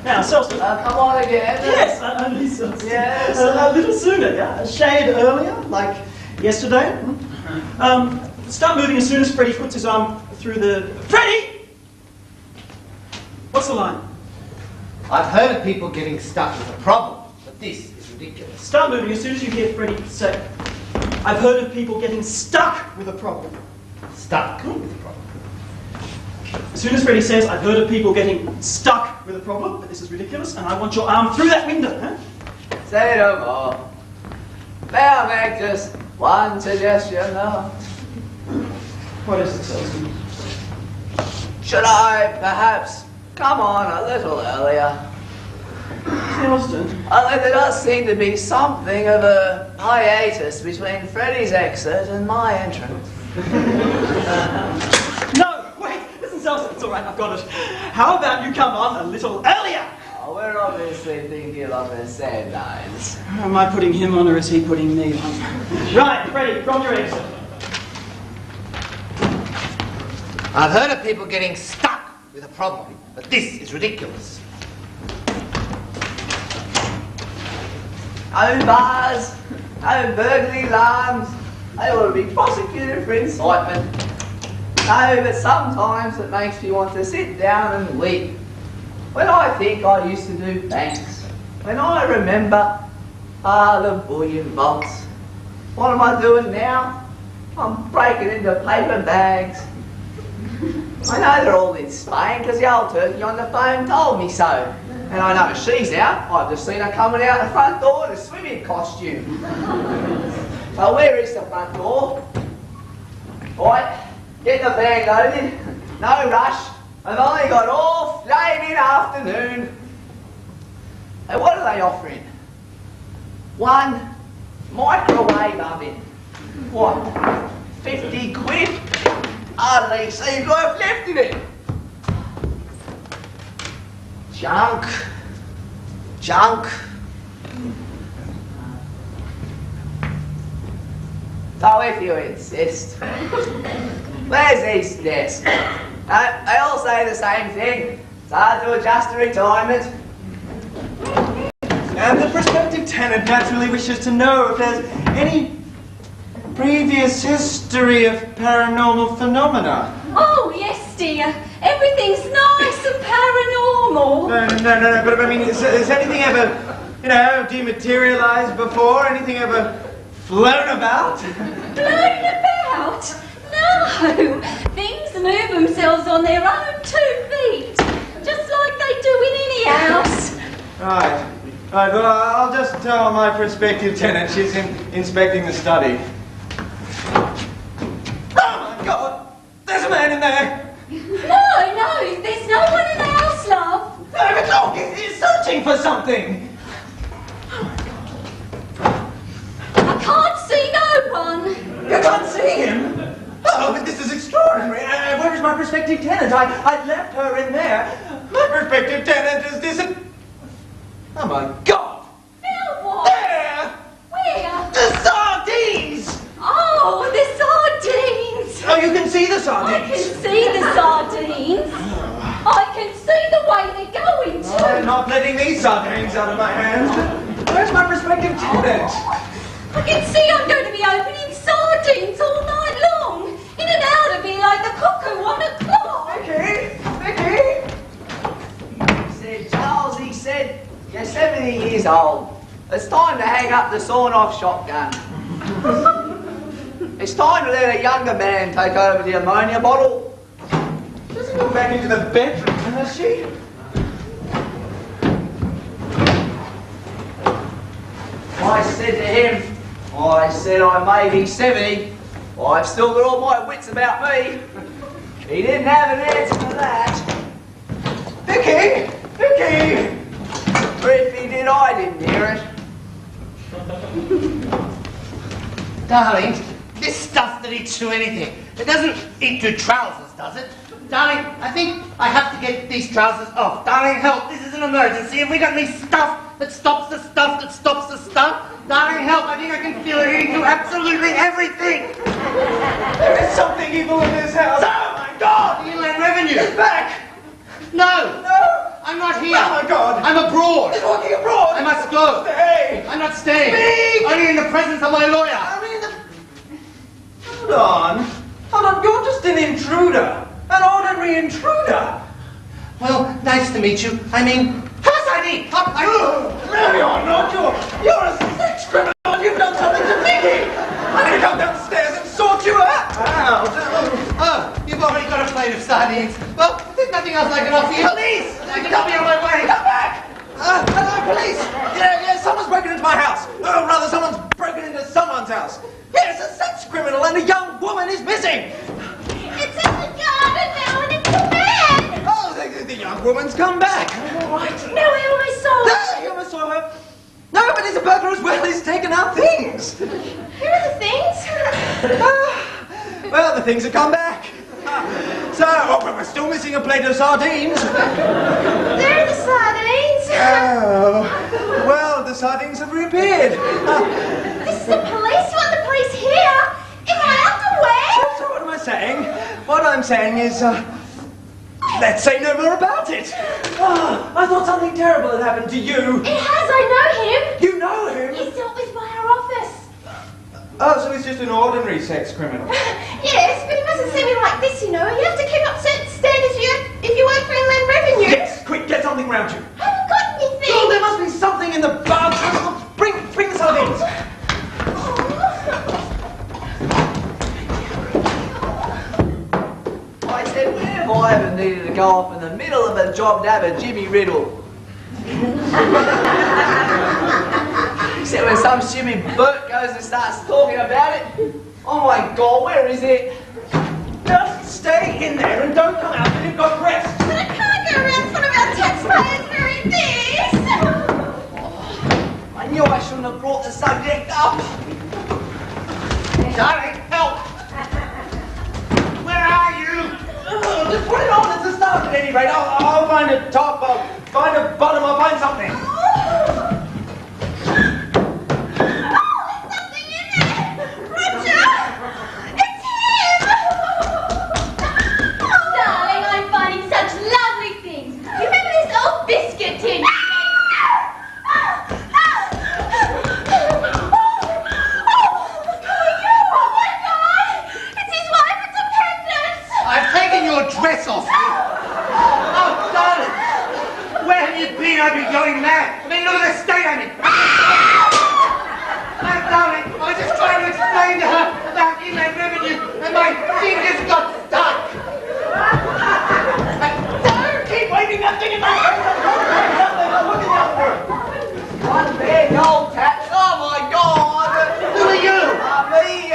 Now, Selston. Come on again. Yes, only Selston. Yes. A little sooner, yeah? A shade earlier, like yesterday. Start moving as soon as Freddy puts his arm through the... Freddy! What's the line? I've heard of people getting stuck with a problem, but this is ridiculous. Start moving as soon as you hear Freddy say, I've heard of people getting stuck with a problem. Stuck with a problem. As soon as Freddy says, I've heard of people getting stuck with a problem, but this is ridiculous, and I want your arm through that window, huh? Say no more. May I make just one suggestion now? What is it, Selston? Should I perhaps come on a little earlier? Selston? There does seem to be something of a hiatus between Freddy's exit and my entrance. No, wait, listen, Selston, it's all right, I've got it. How about you come on a little earlier? Oh, we're obviously thinking along the same lines. Am I putting him on or is he putting me on? Right, Freddy, from your exit. I've heard of people getting stuck with a problem, but this is ridiculous. No bars, no burglary alarms. They ought to be prosecuted for incitement. No, but sometimes it makes me want to sit down and weep. When I think I used to do banks, when I remember, the bullion vaults. What am I doing now? I'm breaking into paper bags. I know they're all in Spain because the old turkey on the phone told me so. And I know she's out. I've just seen her coming out the front door in a swimming costume. So where is the front door? Right, get the van loaded. No rush. I've only got all flaming afternoon. Hey, what are they offering? One microwave oven. What? 50 quid? Hardly seems worth left in it. Junk. So if you insist, where's East Desk? They all say the same thing. It's hard to adjust to retirement. And the prospective tenant naturally wishes to know if there's any previous history of paranormal phenomena. Oh, yes, dear. Everything's nice and paranormal. No, but I mean, has anything ever, dematerialized before? Anything ever flown about? Blown about? No. Things move themselves on their own 2 feet, just like they do in any house. Right, well, I'll just tell my prospective tenant she's inspecting the study. in there? No, there's no one in the house, love. No, but look, it's searching for something. I can't see no one. You can't see him? Oh, but this is extraordinary. Where is my prospective tenant? I left her in there. My prospective tenant is disappeared. Oh my God! Now what? There! Where? The sardines! Oh, the sardines. Oh, you can see the I sardines? can see the sardines. I can see the way they're going to. I'm not letting these sardines out of my hands. Where's my prospective tenant? I can see I'm going to be opening sardines all night long. In and out of me like the cuckoo on a clock. Vicky! He said, Charles, he said, you're 70 years old. It's time to hang up the sawn-off shotgun. It's time to let a younger man take over the ammonia bottle. Doesn't go back into the bedroom, does she? I said to him, I said I may be 70, I've still got all my wits about me. He didn't have an answer for that. Vicky! Or if he did, I didn't hear it. Darling, this stuff that eats through anything. It doesn't eat through trousers, does it? Darling, I think I have to get these trousers off. Darling, help, this is an emergency. Have we got any stuff that stops the stuff that stops the stuff? Darling, help, I think I can feel it eating through absolutely everything. There is something evil in this house. Oh my God! The Inland Revenue. He's back! No! No! I'm not here. Oh my God! I'm abroad. He's walking abroad! I must go. Stay! I'm not staying. Speak! Only in the presence of my lawyer. Hold on, you're just an intruder. An ordinary intruder. Well, nice to meet you. I mean, first ID. No, you're not. You're a sex criminal and you've done something to Vicky. I'm going to come downstairs and sort you out. Oh, you've already got a plate of sardines. Well, if there's nothing else I can offer you. Police! I can help you on my way. Come back! Hello, police! Yeah, someone's broken into my house. Or rather, someone's broken into someone's house. Yes, a sex criminal and a young woman is missing. It's in the garden now and it's a man. Oh, the young woman's come back. All right. No, I saw her. You never saw her. No, but he's a burglar as well. He's taken our things. Who are the things? Well, the things have come back. But we're still missing a plate of sardines. There are the sardines. Oh, well, the sardines have reappeared. This is the police. You want the police here? In my underwear? So what am I saying? What I'm saying is, let's say no more about it. Oh, I thought something terrible had happened to you. It has. I know him. You know him? He's dealt with by our office. Oh, so he's just an ordinary sex criminal. Yes, but he mustn't see me like this, you know. You have to keep up certain standards if you work for Inland Revenue. Yes, quick, get something round you. I haven't got anything. Oh, there must be something in the bathroom. Bring the sardines. I said, where have I ever needed to go off in the middle of a job to have a Jimmy Riddle? Except when some stupid Bert goes and starts talking about it. Oh my God, where is it? Just stay in there and don't come out till you've got rest. But I can't go around in front of our taxpayers doing this. I knew I shouldn't have brought the subject up. Darling, help! Where are you? Just put it on. It's a start at any rate. I'll find a top. I'll find a bottom. I'll find something. Darling, I'm finding such lovely things. You remember this old biscuit tin? I've taken your dress off you. Oh, darling. Where have you been? I've been going mad. I mean, look at the state I'm in. My darling, I was just trying to explain to her about Inland Revenue, and my fingers got stuck. Don't keep waving that thing in my face. I'm looking out for it. One big old taps. Oh my God. Who are you? Me,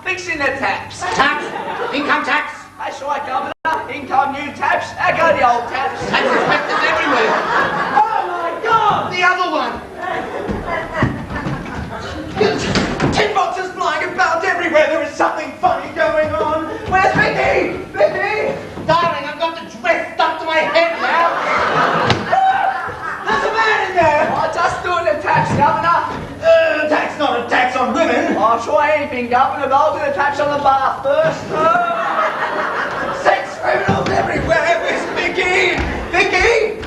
fixing the taps. Tax? Income tax? That's right, Governor. In come new taps. How go the old taps? And inspectors everywhere. Oh my God! The other one. Tin boxes flying about everywhere. There is something funny going on. Where's Vicky? Vicky! Darling, I've got the dress stuck to my head now. There's a man in there. Oh, just doing the taps, Governor. Tax not a tax on women. I'll try anything, Governor, but I'll do the taps on the bar first. Sex criminals everywhere. Where's Vicky? Vicky!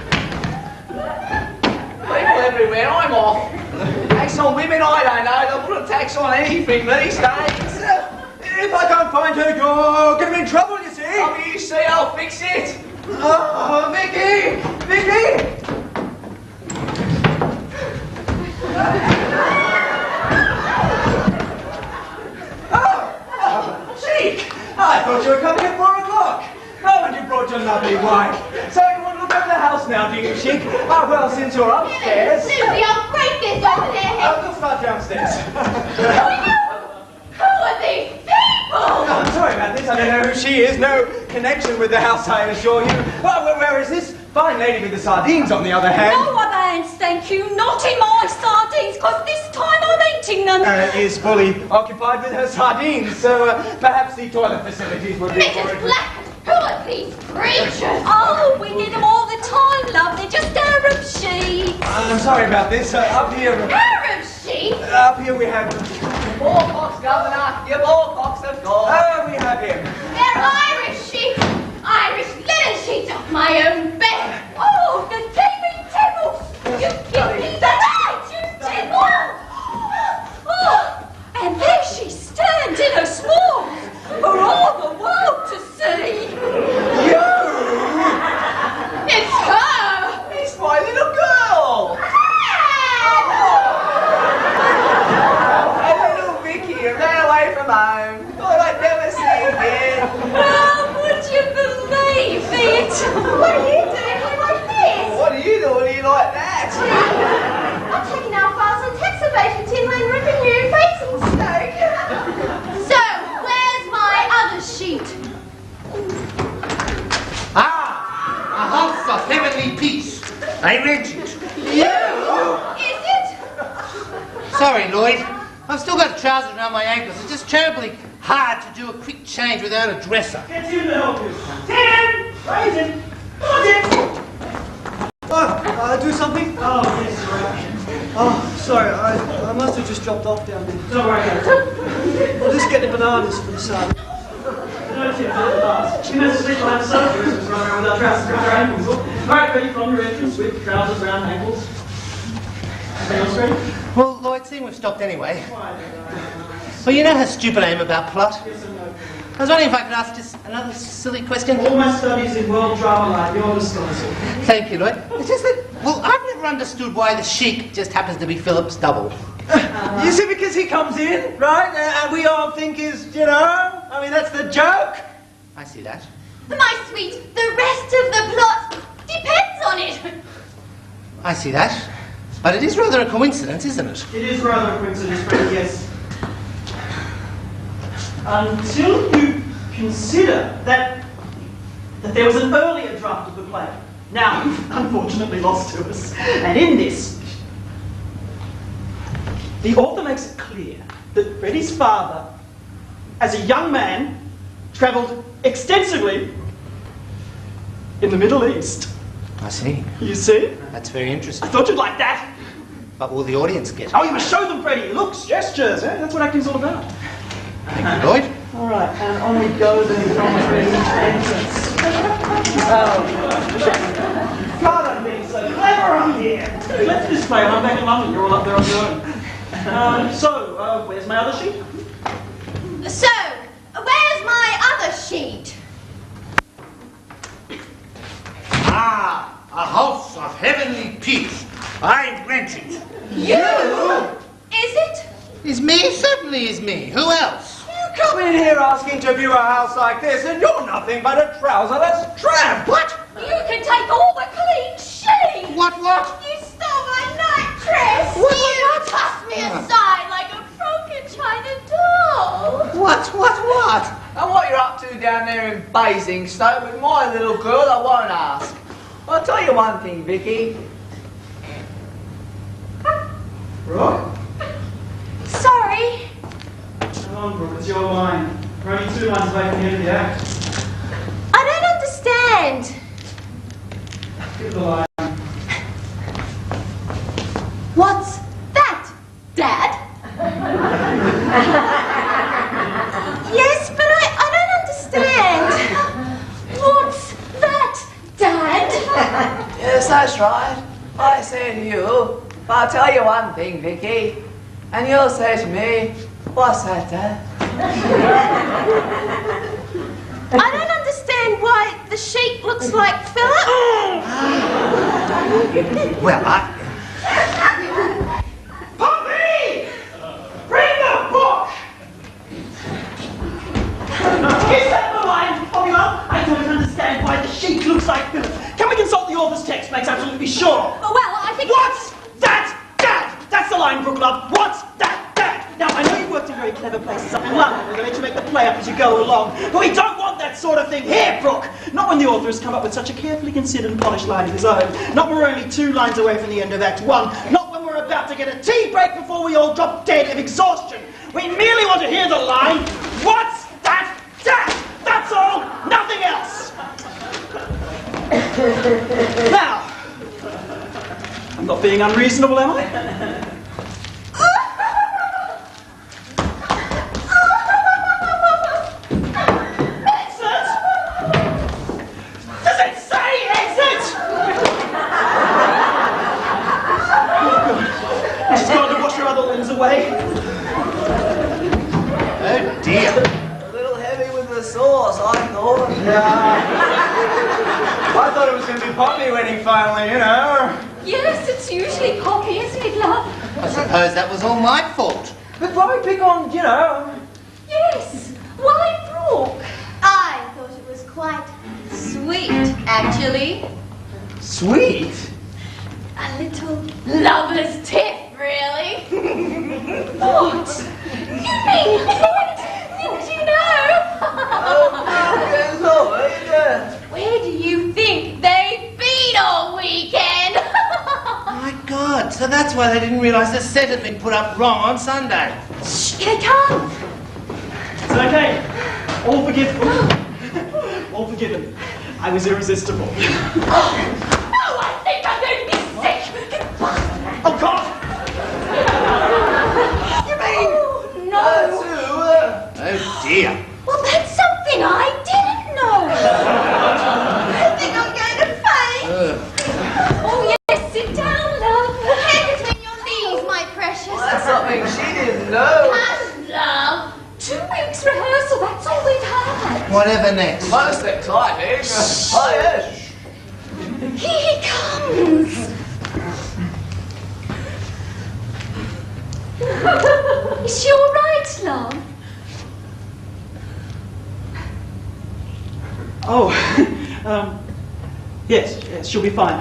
People everywhere, I'm off. Tax on women, I don't know. They'll put a tax on anything these days. If I can't find her, you're gonna be in trouble, you see. Oh, you see, I'll fix it. Oh, Vicky! Vicky! Cheek! I thought you were coming at 4 o'clock. Oh, and you brought your lovely wife. So you want to look over the house now, do you, Cheek? Oh, well, since you're upstairs... Susie, I'll break this over their head. We'll start downstairs. Who are these people? Oh, I'm sorry about this. I don't know who she is. No connection with the house, I assure you. Well, where is this fine lady with the sardines, on the other hand? No other hands, thank you. Not in my sardines, because this time I'm eating them. Is fully occupied with her sardines, so perhaps the toilet facilities would be... Mrs. Black, who are these creatures? Oh, we get them all the time, love. They're just Arab sheep. I'm sorry about this. Up here... Arab sheep? Up here we have... Moorcocks, Governor. Your moorcocks have gone. Oh, we have him. They're Irish sheep. Irish linen sheets off my own bed. Oh, the thieving devils! You give me the light, you devil! Oh, and there she stands in her smalls for all the world to see. You! It's her. It's my little girl. A little Vicky who ran away from home. Thought I'd never see again. Oh, would you believe it? What are you doing here like this? What are you doing here like that? I'm taking our files on tax evasion, Tinland Revenue, Basingstoke. So, where's my other sheet? Ah, a house of heavenly peace. I rent it. Is it? Sorry, Lloyd. I've still got trousers around my ankles. It's just terribly hard to do a quick change without a dresser. Get in to help you. Tim! Raise him! Come on, Tim! Do something? Oh, yes, right. Oh, sorry, I must have just dropped off down there. Don't worry about it. I'll just get the bananas for the salad. No, Tim, not the bananas. She meant to sleep behind the sofa. Just run around without trousers around her ankles. Alright, ready from your entrance with trousers around ankles. Anything else ready? Well, Lloyd, seeing we've stopped anyway. Well, you know how stupid I am about plot. Yes and no. I was wondering if I could ask just another silly question. All my studies in world drama life, you're the scholarship. Thank you, Lloyd. It's just that, well, I've never understood why the sheik just happens to be Philip's double. You see, because he comes in, right, and we all think he's, you know, I mean, that's the joke. I see that. My sweet, the rest of the plot depends on it. I see that. But it is rather a coincidence, isn't it? It is rather a coincidence, Fred, yes. Until you consider that there was an earlier draft of the play, now unfortunately lost to us. And in this, the author makes it clear that Freddie's father, as a young man, travelled extensively in the Middle East. I see. You see? That's very I interesting. thought you'd like that. But will the audience get it? Oh, you must show them, Freddie. Looks, gestures, eh? That's what acting's all about. Thank you, Lloyd. All right, and on we go then from Freddie's entrance. God, I'm being so clever on here. Let's just play. I'm back in London. You're all up there on your own. Where's my other sheet? So, where's my other sheet? Ah, a house of heavenly peace. I rent it. You? Is it? Is me? Certainly is me. Who else? You come in here asking to view a house like this, and you're nothing but a trouserless tramp. What? You can take all the clean sheep. What? You stole my night dress! You tossed me aside like a broken china doll! What? And what you're up to down there in Basingstoke with my little girl, I won't ask. I'll tell you one thing, Vicky. Brooke? Sorry. Come on, Brooke, it's your line. We're only 2 lines away from the end of the act. I don't understand. Give the line. What's that, Dad? Yes, but I don't understand. What's that, Dad? Yes, that's right. I say to you, but I'll tell you one thing, Vicky. And you'll say to me, what's that, Dad? I don't understand why the sheep looks like Philip. Well, Poppy! Bring the book! Is that the line, Poppy, Mum? I don't understand why the sheep looks like Philip. Can we consult the author's text? Makes absolutely sure. Well, I think... What's that, Dad? That's the line, Brooke, love. What's that, Dad? Now, I know you've worked in very clever places up in London. We're going to let you make the play up as you go along. But we don't want that sort of thing here, Brooke. Not when the author has come up with such a carefully considered and polished line of his own. Not when we're only 2 lines away from the end of Act 1. Not when we're about to get a tea break before we all drop dead of exhaustion. We merely want to hear the line, what's that, Dad? That's all, nothing else. Now, I'm not being unreasonable, am I? Exit! Does it say exit? She's gone to wash her other limbs away. oh dear. A little heavy with the sauce, I thought. I thought it was going to be Poppy when he finally, you know. Yes, it's usually Poppy, isn't it, love? I suppose that was all my fault. But why pick on, you know? Yes. Why, Brooke? I thought it was quite sweet, actually. Sweet? A little lover's tip, really. What? You mean what? Didn't you know? Where do you think they've been all weekend? My God, so that's why they didn't realise the set had been put up wrong on Sunday. Shh, here they come. It's okay. All forgiven. All forgiven. I was irresistible. Oh, I think I'm going to be sick. Oh, God! You mean? Oh, no. Oh dear. Well, that's something I didn't know. I think I'm going to faint. Oh, yes, sit down, love. Hand between your knees, my precious. That's something she didn't know. And love. 2 weeks rehearsal, that's all we've had. Whatever next. Most exciting. Oh, yes. Here he comes. Is she all right, love? Oh, yes, she'll be fine.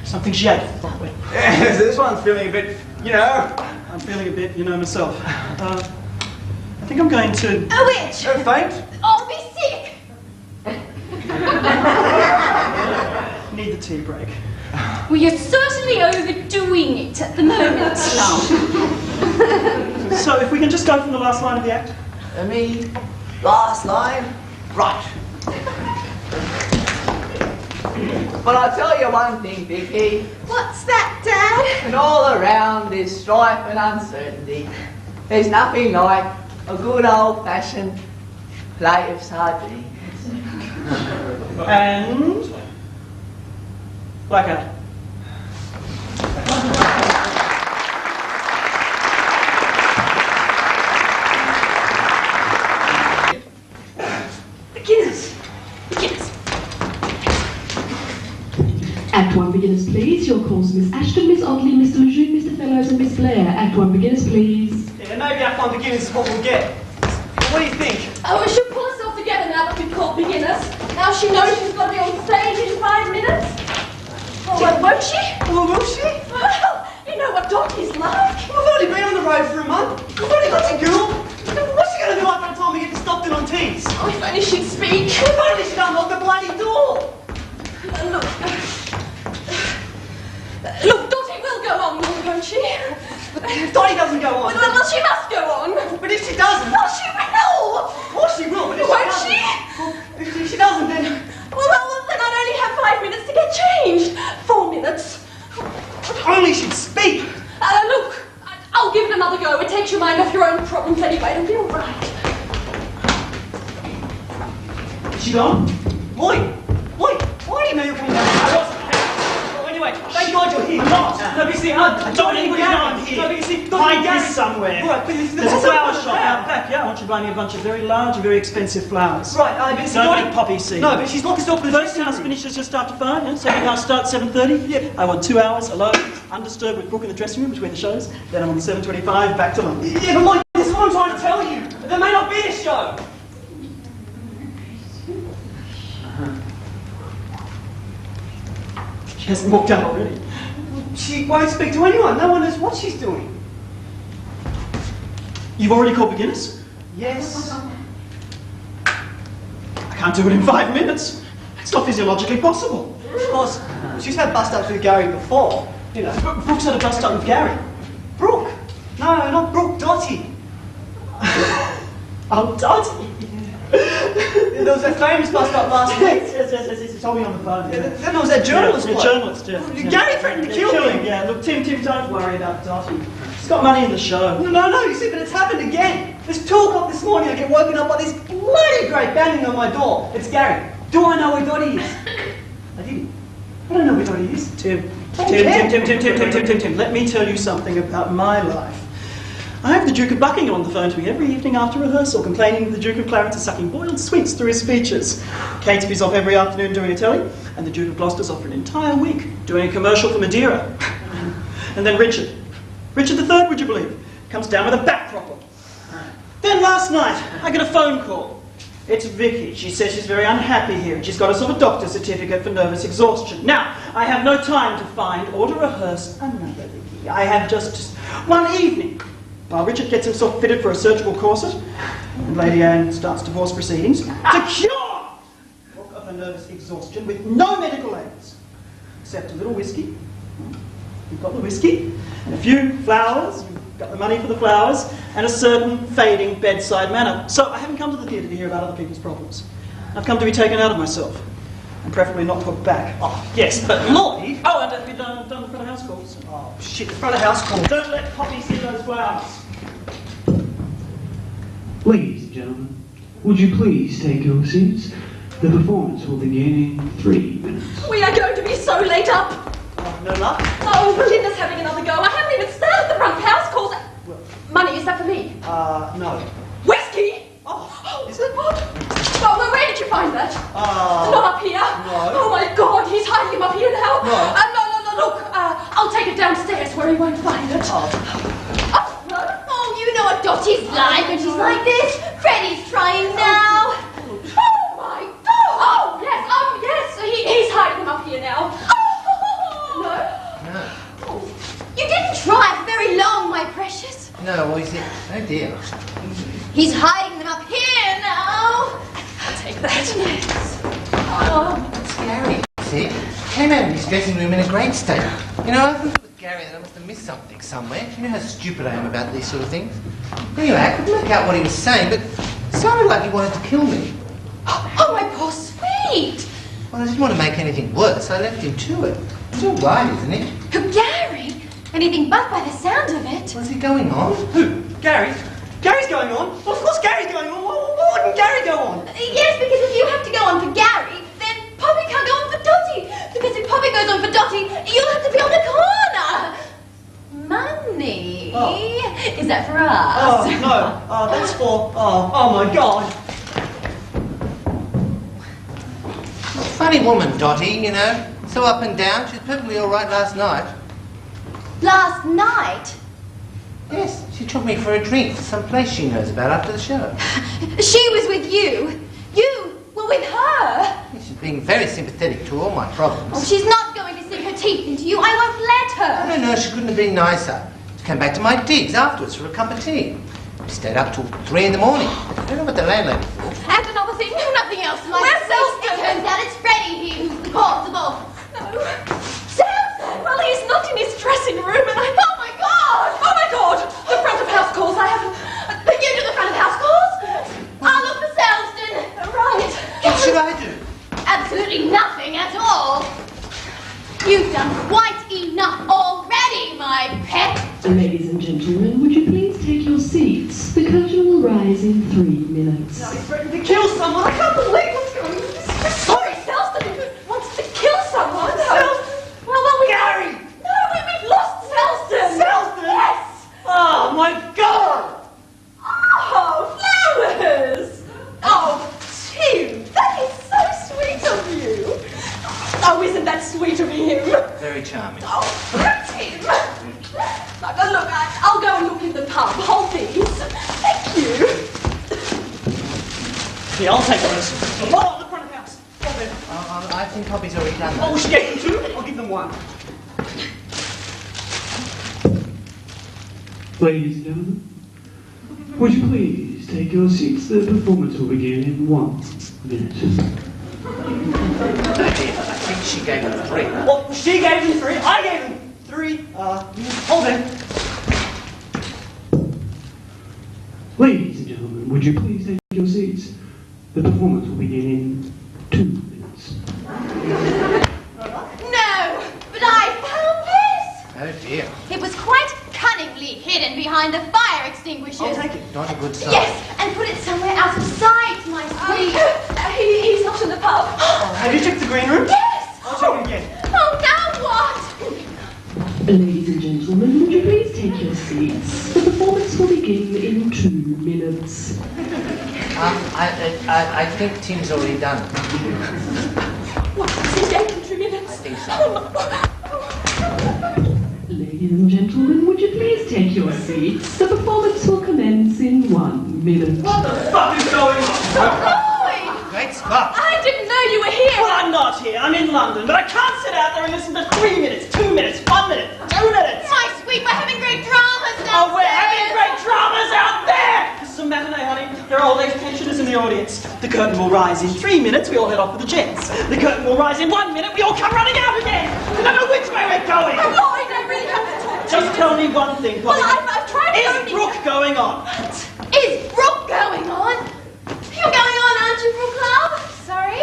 Something she ate, probably. Yes, this one's feeling a bit, you know. I'm feeling a bit, myself. I think I'm going to... A witch. Faint? Oh, be sick. need the tea break. Well, you're certainly overdoing it at the moment, love. So if we can just go from the last line of the act. Me, last line, right. But I'll tell you one thing, Vicky. What's that, Dad? And all around is strife and uncertainty. There's nothing like a good old-fashioned plate of sardines. And... blackout. Beginners. Beginners. Act 1 beginners, please. Your calls, Miss Ashton, Miss Oddly, Mr. Lejeune, Mr. Fellows, and Miss Blair. Act 1 beginners, please. Yeah, maybe Act 1 beginners is what we'll get. What do you think? Oh, she'll pull herself together now that we've called beginners. Now she knows she's got to be on stage in 5 minutes. Oh, well, won't she? Well, will she? Well, you know what Dottie's like. We've only been on the road for a month. We've only got to Google. What's she going to do after the time we get to Stockton on tease. Oh, if only she'd speak. If only she'd unlock the bloody door. Look, Dottie will go on, won't she? Dottie doesn't go on. Well, she must go on. But if she doesn't... Well, she will. Of course she will, but if Won't she she? doesn't... If she doesn't, then... Well, then I'd only have 5 minutes to get changed. 4 minutes. If only she'd speak. Look, I'll give it another go. It takes your mind off your own problems anyway. It'll be all right. Is she gone? Lloyd, why do you know you're coming down? I wasn't. Oh, anyway, thank God you're here. I'm not. No, but you see, I don't want anybody to know I'm here. No, but you see, hide this somewhere. All right, but there's a flower shop out back. Yeah, I want you to buy me a bunch of very large and very expensive flowers. Right, but it's not a poppy seed. No, but she's locked us off for the first house finishes just after 5. Yeah? Second house starts 7:30. Yeah. I want 2 hours alone, undisturbed with book in the dressing room between the shows. Then I'm on the 7:25 back to London. Yeah, but Lloyd, this is what I'm trying to tell you. There may not be a show. She hasn't walked out already. She won't speak to anyone. No one knows what she's doing. You've already called beginners? Yes. I can't do it in 5 minutes. It's not physiologically possible. Of course, she's had bust-ups with Gary before. You know, Brooke's had a bust-up with Gary. Brooke? No, not Brooke, Dottie. Oh, Dottie. There was that famous bust-up last week. Yes, he told me on the phone. Yeah. Then there was that journalist. Yeah, journalist, yeah. Gary threatened to kill him. Yeah, look, Tim, don't worry about Dottie. She's got money in the show. No, you see, but it's happened again. It's 2 o'clock this morning, I get woken up by this bloody great banging on my door. It's Gary. Do I know where Dottie is? I didn't. I don't know where Dottie is. Tim, let me tell you something about my life. I have the Duke of Buckingham on the phone to me every evening after rehearsal, complaining that the Duke of Clarence is sucking boiled sweets through his speeches. Catesby's off every afternoon doing a telly, and the Duke of Gloucester's off for an entire week doing a commercial for Madeira. And then Richard III, would you believe, comes down with a back problem. Then last night, I get a phone call. It's Vicky. She says she's very unhappy here, and she's got herself a doctor's certificate for nervous exhaustion. Now, I have no time to find or to rehearse another Vicky. I have just 1 evening. While Richard gets himself fitted for a surgical corset, and Lady Anne starts divorce proceedings to cure of her nervous exhaustion with no medical aids, except a little whiskey. You've got the whiskey, and a few flowers. You've got the money for the flowers, and a certain fading bedside manner. So I haven't come to the theatre to hear about other people's problems. I've come to be taken out of myself, and preferably not put back. Oh, yes, but Lloyd... Oh, and have you done the front of house calls? Oh, shit, the front of house calls. Don't let Poppy see those flowers. Ladies and gentlemen, would you please take your seats? The performance will begin in 3 minutes. We are going to be so late up. Oh, no luck? Oh, Virginia's having another go. I haven't even started the front of house calls. Money, is that for me? No. Whiskey? Oh, is it? What? Well, where did you find that? Not up here. No. Oh my God, he's hiding him up here now. No. No, look, I'll take it downstairs where he won't find it. Oh, you know what Dottie's like when she's like this. Freddie's trying now. Oh my God! Oh, yes, he's hiding him up here now. No. Oh, you didn't try for very long, my precious. No, well, you see, oh dear. He's hiding them up here now. I'll take that. Yes. Oh. It's Gary. See, came out of his dressing room in a great state. You know, I thought it was Gary that I must have missed something somewhere. You know how stupid I am about these sort of things. Anyway, I couldn't make out what he was saying, but it sounded like he wanted to kill me. Oh, my poor sweet. Well, I didn't want to make anything worse. I left him to it. It's all right, isn't it? Who, Gary? Anything but by the sound of it. What's he going on? Who? Gary? Gary's going on? Well, of course Gary's going on. Why wouldn't Gary go on? Yes, because if you have to go on for Gary, then Poppy can't go on for Dottie. Because if Poppy goes on for Dottie, you'll have to be on the corner. Money? Oh. Is that for us? Oh, no. That's for... Oh, my God. Funny woman, Dottie, you know. So up and down. She was perfectly all right last night. Last night? Yes, she took me for a drink to some place she knows about after the show. She was with you. You were with her. She's being very sympathetic to all my problems. Oh, she's not going to sink her teeth into you. I won't let her. No, she couldn't have been nicer. She came back to my digs afterwards for a cup of tea. She stayed up till 3 in the morning. I don't know what the landlady thought. And another thing. Nothing else, my Where's sweet. Selston? It turns out it's Freddie here who's the cause of all. No. Selston! Well, he's not in his dressing room and I... Oh my God! Oh my God! The front of house calls. I haven't... You do the front of house calls? I'll look for Selston. Right. What should I do? Absolutely nothing at all. You've done quite enough already, my pet. Ladies and gentlemen, would you please take your seats? The curtain will rise in 3 minutes. Now he's threatened to kill someone. I can't believe what's going on. Sorry, Selston wants to kill someone. Selston? Well, we... Gary! No, we've lost Selston. Selston? Yes! Oh, my God! Oh, flowers! Oh, Tim, that is so sweet of you. Oh, isn't that sweet of him? Very charming. Oh, Tim. Look, I'll go and look in the tub. Hold these. Thank you. Yeah, I'll take those. Oh, the front of house. Oh, there. I think Poppy's already done Oh, that. she gave them 2? I'll give them 1. Ladies and gentlemen, would you please take your seats? The performance will begin in 1 minute. Oh dear, I think she gave him 3. Well, she gave them 3. I gave them 3. Hold on. Ladies and gentlemen, would you please take your seats? The performance will begin in 2 minutes. No, but I found this. Oh dear. It was quite cunningly hidden behind the fire extinguishers. I'll take it. Not a good sign. Yes, and put it somewhere out of sight, my sweet. He's not in the pub. Have you checked the green room? Yes. I'll check it again. Oh, now what? Ladies and gentlemen, would you please take your seats? The performance will begin in 2 minutes. I think Tim's already done it. What? He's dead in 2 minutes? I think so. Ladies and gentlemen, would you please take your seats? The performance will commence in 1 minute. What the fuck is going on? Great Scott. I didn't know you were here. Well, I'm not here. I'm in London, but I can't sit out there and listen to 3 minutes, 2 minutes, 1 minute, 2 minutes. My sweet, we're having great dramas now. Oh, we're having great dramas out there! This is a matinee, honey. There are old age pensioners in the audience. The curtain will rise in 3 minutes. We all head off with the jets. The curtain will rise in 1 minute. We all come running out again. I don't know which way we're going. Oh, Lloyd, I really have to talk to Just you. tell me one thing, Poppy. Well, I've tried to Is phone you. Brooke going on? Is Brooke going on? You're going on, aren't you, Brooke Love? Sorry.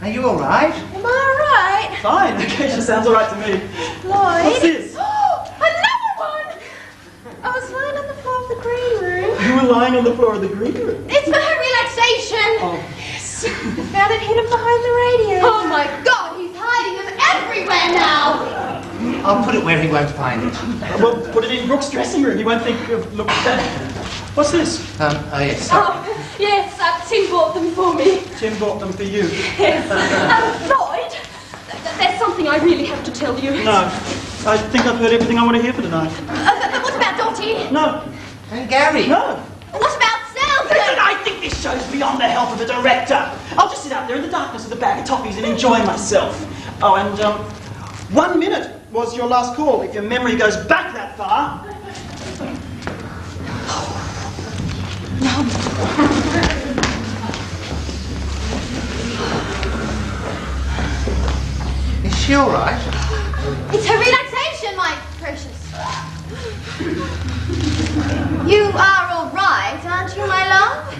Are you alright? Am I alright? Fine. Okay, she sounds all right to me. Lloyd? What's this? Another one! I was lying on the floor of the green room. You were lying on the floor of the green room. It's for her relaxation. Oh. Yes. I found it hidden behind the radio. Oh my God, he's hiding them everywhere now. I'll put it where he won't find it. Well, put it in Brooke's dressing room. He won't think of look at that. What's this? Oh yes, sorry. Oh, yes, Tim bought them for me. Tim bought them for you. Yes. Lloyd, there's something I really have to tell you. No. I think I've heard everything I want to hear for tonight. But what about Dottie? No. And Gary. No. What about Listen, Selston? I think this show's beyond the help of a director. I'll just sit out there in the darkness with a bag of toffees and enjoy myself. Oh, and 1 minute was your last call, if your memory goes back that far. Is she alright? It's her relaxation, my precious. You are all right, aren't you, my love?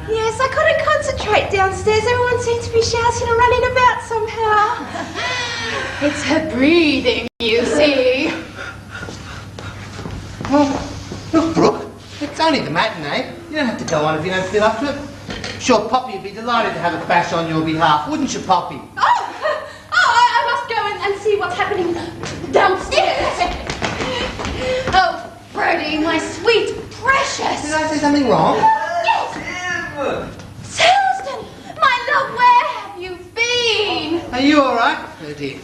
Yes, I couldn't concentrate downstairs. Everyone seems to be shouting and running about somehow. It's her breathing, you see. Well, look, Brooke, it's only the matinee. You don't have to go on if you don't feel up to it. Sure, Poppy would be delighted to have a bash on your behalf, wouldn't you, Poppy? I must go and see what's happening downstairs. Oh, Birdie, my sweet precious. Did I say something wrong? Yes. Selston, my love, where have you been? Are you alright? Oh dear.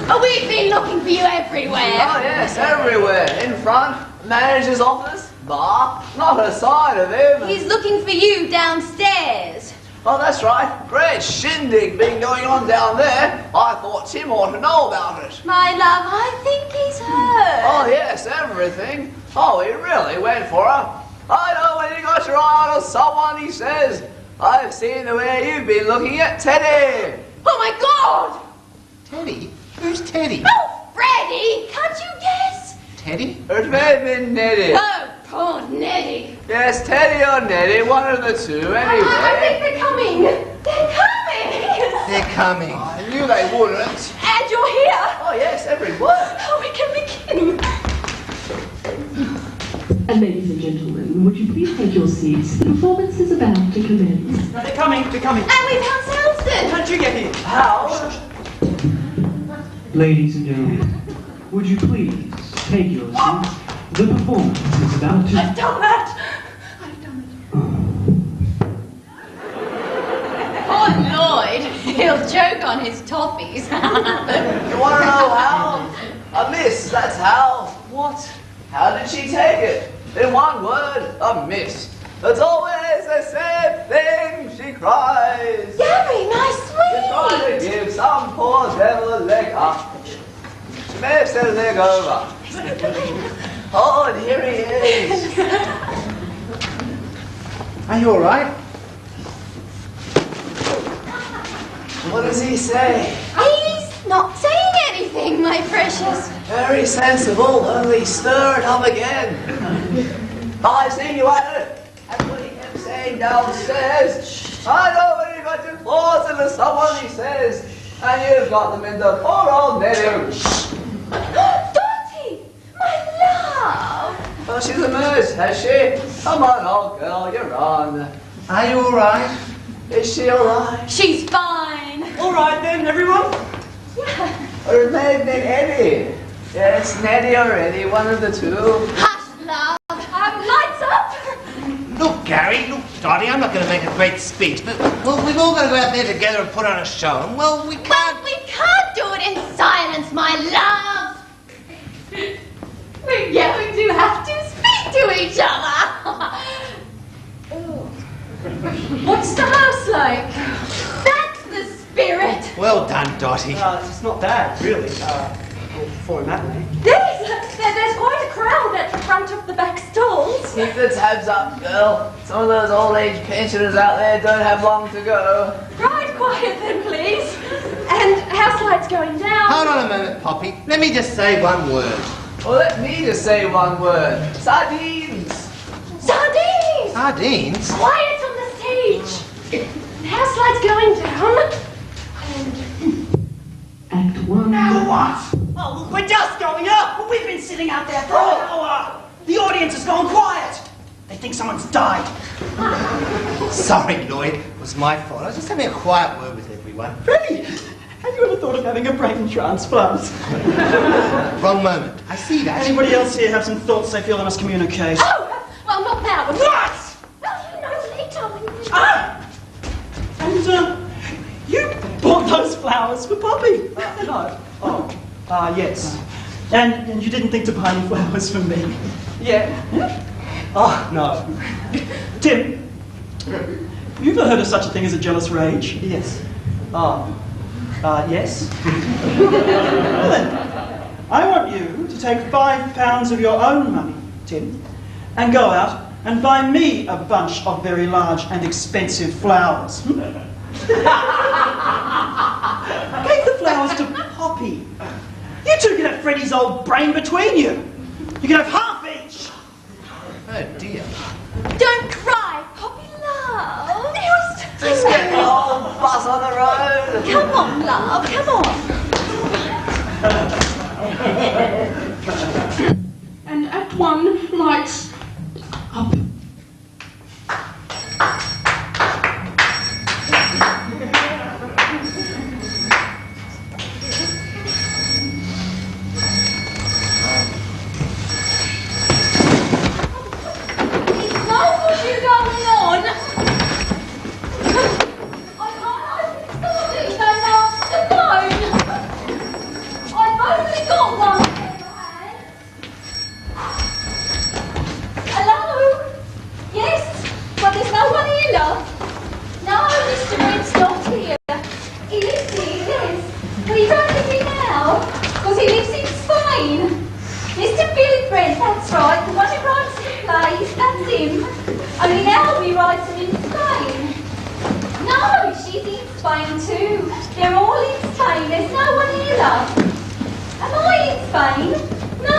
Oh, we've been looking for you everywhere. Oh yes, everywhere. In front, manager's office, bar, not a sign of him. He's looking for you downstairs. Oh, that's right. Great shindig been going on down there. I thought Tim ought to know about it. My love, I think he's heard. Oh yes, everything. Oh, he really went for her. I know when you got your eye on someone, he says, I've seen the way you've been looking at Teddy. Oh my God! Teddy? Who's Teddy? Oh, Freddie! Can't you guess? Teddy? It may have been Neddy. Oh, poor Neddy. Yes, Teddy or Neddy, one of the two, anyway. I think they're coming. They're coming. They're coming. I knew they wouldn't. And you're here. Oh yes, every word. Oh, we can begin. And ladies and gentlemen, would you please take your seats? The performance is about to commence. No, they're coming, they're coming. And we found Salston. How did you get here? How? Ladies and gentlemen, would you please take your seats? The performance is about to... I've done that. I've done it. Poor Lloyd. He'll choke on his toffees. You want to know how? A miss, that's how. What? How did she take it? In one word, a miss. It's always the same thing, she cries. Gary, my You're trying to sweet. give some poor devil a leg up. She may have said a leg over. Oh, and here he is. Are you alright? What does he say? He's not saying anything, my precious. Very sensible, only stirred up again. I've seen you at it. That's what he kept saying downstairs. I know when you got your claws into someone, he says, and you've got them into poor old Neddy. Dottie, my love. Oh, she's emerged, has she? Come on, old girl, you're on. Are you alright? Is she alright? She's fine. All right then, everyone. Or it may have been Eddie. Yes, Neddy or Eddie, one of the two. Hush, love. Lights up. Look, Gary, look, Dottie, I'm not going to make a great speech, but well, we've all got to go out there together and put on a show, and well, we can't... But we can't do it in silence, my love. We're going to have to speak to each other. What's the house like? That's the spirit. Well done, Dottie. It's not bad, really. For a matinee. There's quite a crowd at the front of the back stalls. Keep the tabs up, girl. Some of those old age pensioners out there don't have long to go. Right, quiet then, please. And house lights going down. Hold on a moment, Poppy. Let me just say one word. Well, let me just say one word. Sardines. Sardines. Sardines? Quiet on the stage. House lights going down. Act 1. Now what? Oh, look, we're just going up. Well, we've been sitting out there for an hour. The audience has gone quiet. They think someone's died. Sorry, Lloyd. It was my fault. I was just having a quiet word with everyone. Really? Have you ever thought of having a brain transplant? Wrong moment. I see that. Anybody else here have some thoughts they feel they must communicate? Oh, well, not now. What? Well, you know later when you... Ah! And, you bought those flowers for Poppy? No. Oh, yes. And you didn't think to buy any flowers for me? Yeah. Oh, no. Tim, you ever heard of such a thing as a jealous rage? Yes. Yes. Well then, I want you to take £5 of your own money, Tim, and go out and buy me a bunch of very large and expensive flowers. Give the flowers to Poppy. You two can have Freddie's old brain between you. You can have half each. Oh, dear. Don't cry, Poppy love. Just get the old bus on the road. Come on, love. Come on. And Act 1, lights up. That's right, the one who writes the plays, that's him. Only now he writes them in Spain. No, she's in Spain too. They're all in Spain. There's no one here, love. Am I in Spain? No,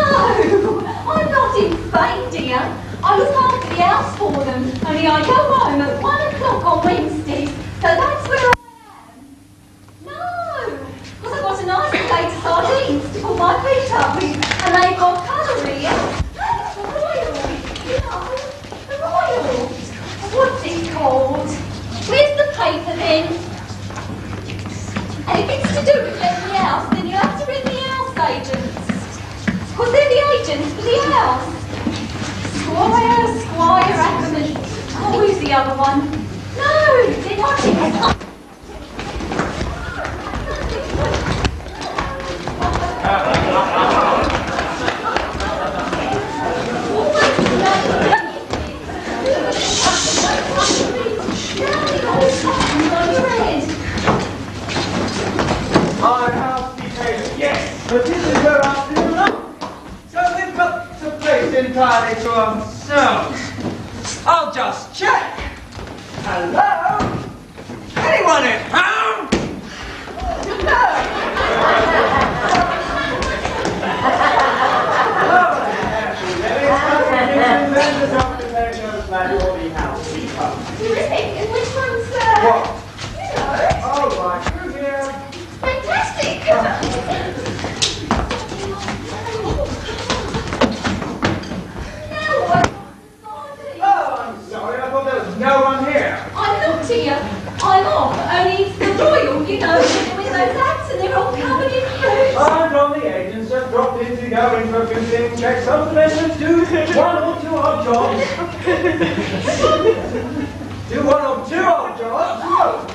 I'm not in Spain, dear. I look after the house for them. Only I go home at 1 o'clock on Wednesdays. So that's where I am. No, because I've got a nice plate of sardines to put my feet up with. And they've got cutlery. The Royal, you know. The Royal. What's it called? Where's the paper then? And if it's to do with letting the house, then you'll have to ring the house agents. Because they're the agents for the house. Squire Ackerman. Oh, who's the other one? No, they're not in. Our housekeeping, yes, but this is her afternoon off. So we've got the place entirely to ourselves. I'll just check. Hello? Anyone at home? Terrific. And which one's What? You know. Oh, right, through here. Fantastic. Now what? Oh, I'm sorry, I thought there was no one here. I'm not here. I'm off. Only it's the Royal, you know, with those hats and they're all covered in fruit. I'm from the agents, just dropped in to go in for a few things, check some measures, do one or two odd jobs. Do one or two odd jobs.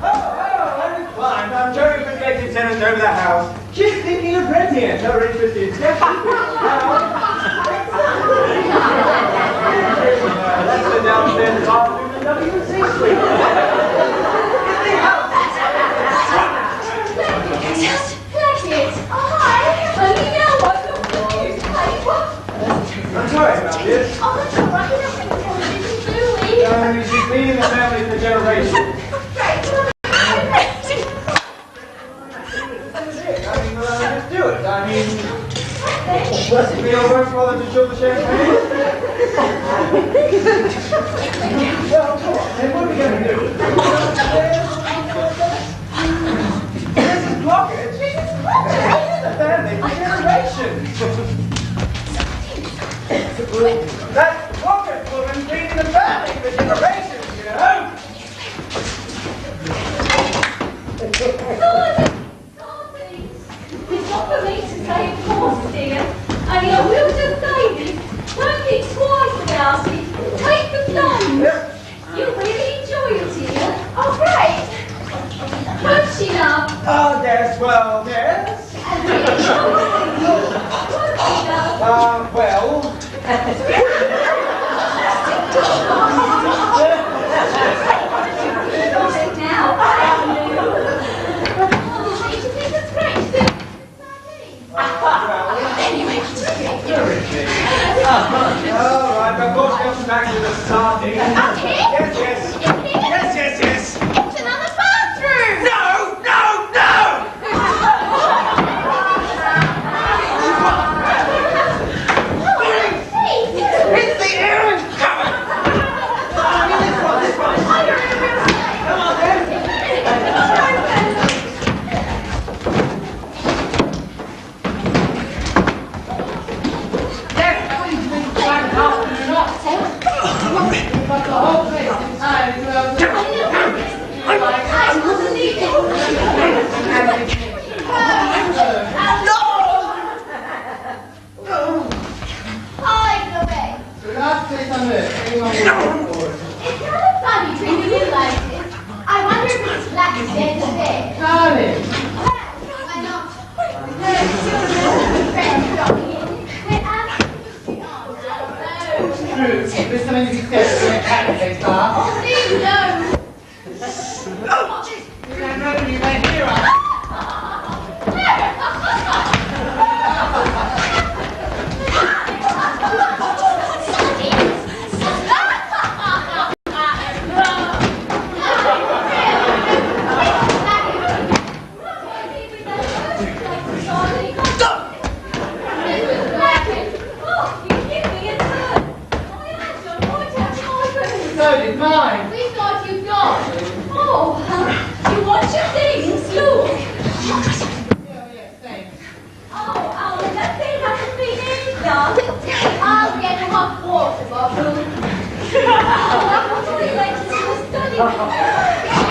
I'm fine. I'm showing prospective tenants over the house. She's thinking of renting it. Her interest is definitely that's the downstairs bathroom in WC suite. Only now I look at the newspaper. I'm sorry about this. Oh, that's all right. Nothing to do. She's been in the family for generations. Just do it. I mean, we all work for them to show the champagne. Well, come on, then what are we going to do? Mrs. Blockett? Mrs. Blockett? Been in the family for generations. That Blockett woman's been in the family for generations, you know? It's not for me to say, of course, dear. Only I will just say this. Don't think twice about it. Take the plunge. You'll really enjoy it, dear. Oh, great. Won't she, love? Oh, yes, well, yes. And really enjoy it. Won't she, love? Well. All right, but both comes back to the sardine. Up here? Yes. In here? Yes. It's another bathroom. No! Oh, I see. It's the errand cover!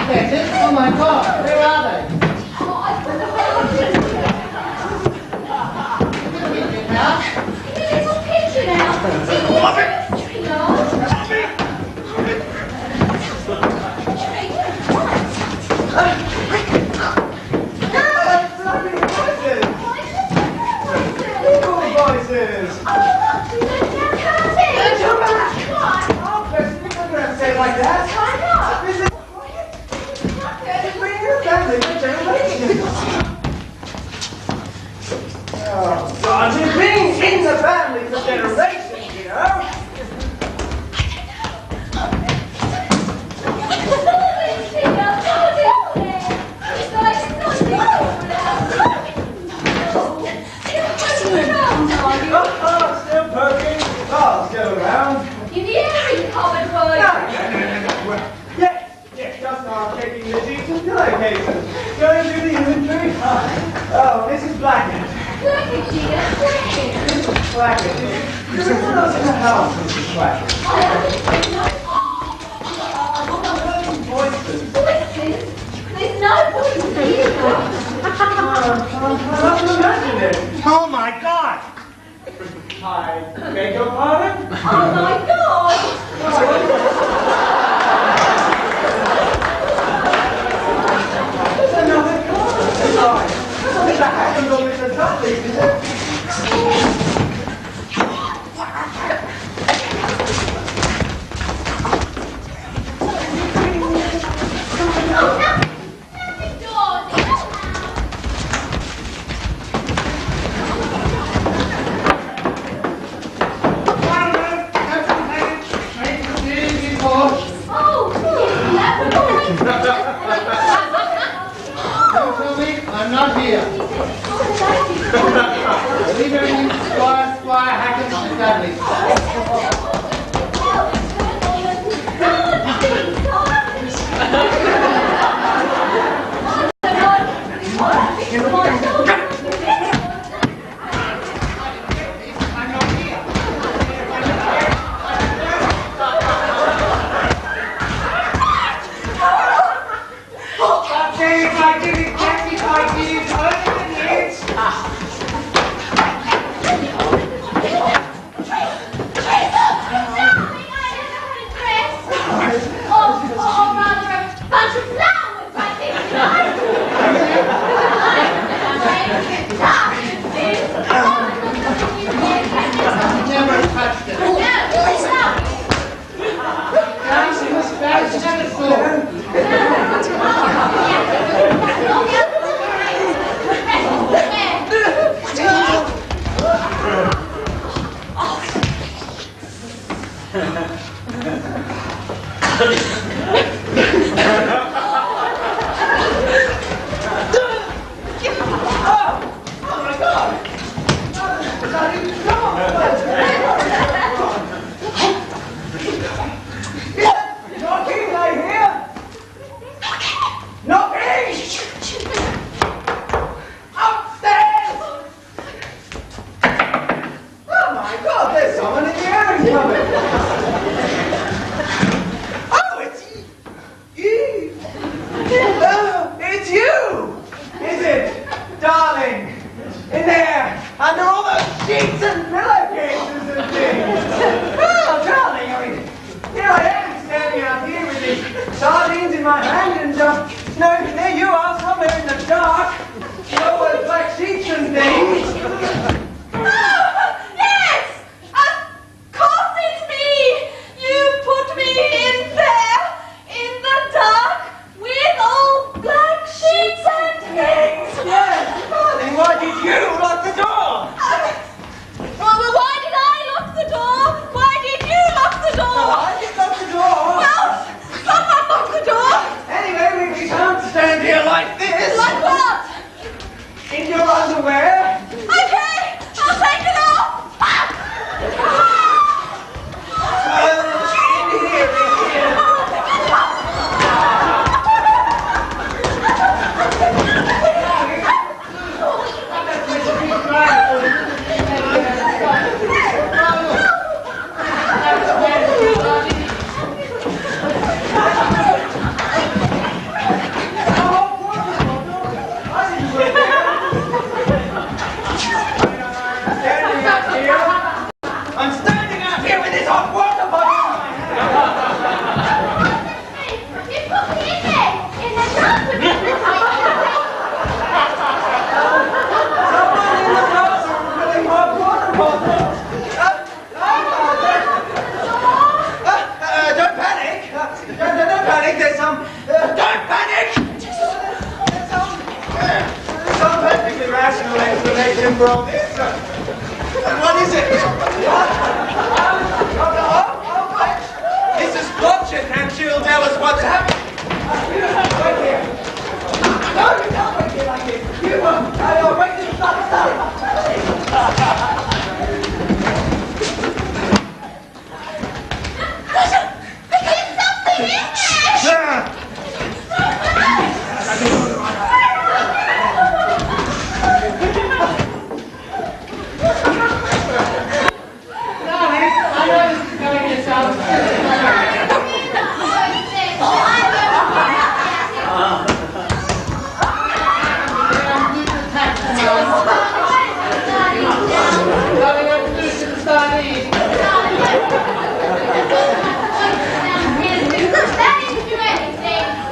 That's it? Oh my God, where are they? Little pigeon out. Like that? I know. This is bring your family for generations. Oh, God, it's been in the family for generations, you know. Oh, still poking. Oh, still around. In the airy cupboard, were you? No. Yes, just now I'm checking the sheets and pillowcases. Going through the inventory. Oh, Mrs. Blackett. Blackett, dear. Blackett. Mrs. Blackett. Is there anyone else in the house, Mrs. Blackett? I haven't no... Voices. Voices? There's no voices here. I can't imagine it. Oh my God! I beg your pardon? Oh my God! There's another car inside. It's a Hammond or it's a Dudley, is it? Don't tell me I'm not here. Leave everything to Squire Hackett and Dudley. Stand here reason for all this? What is it? Mrs. Blodgett, and she'll tell us what's happening. Wait here. No, you can't wait here like this. You won't. I'll wait this stuff.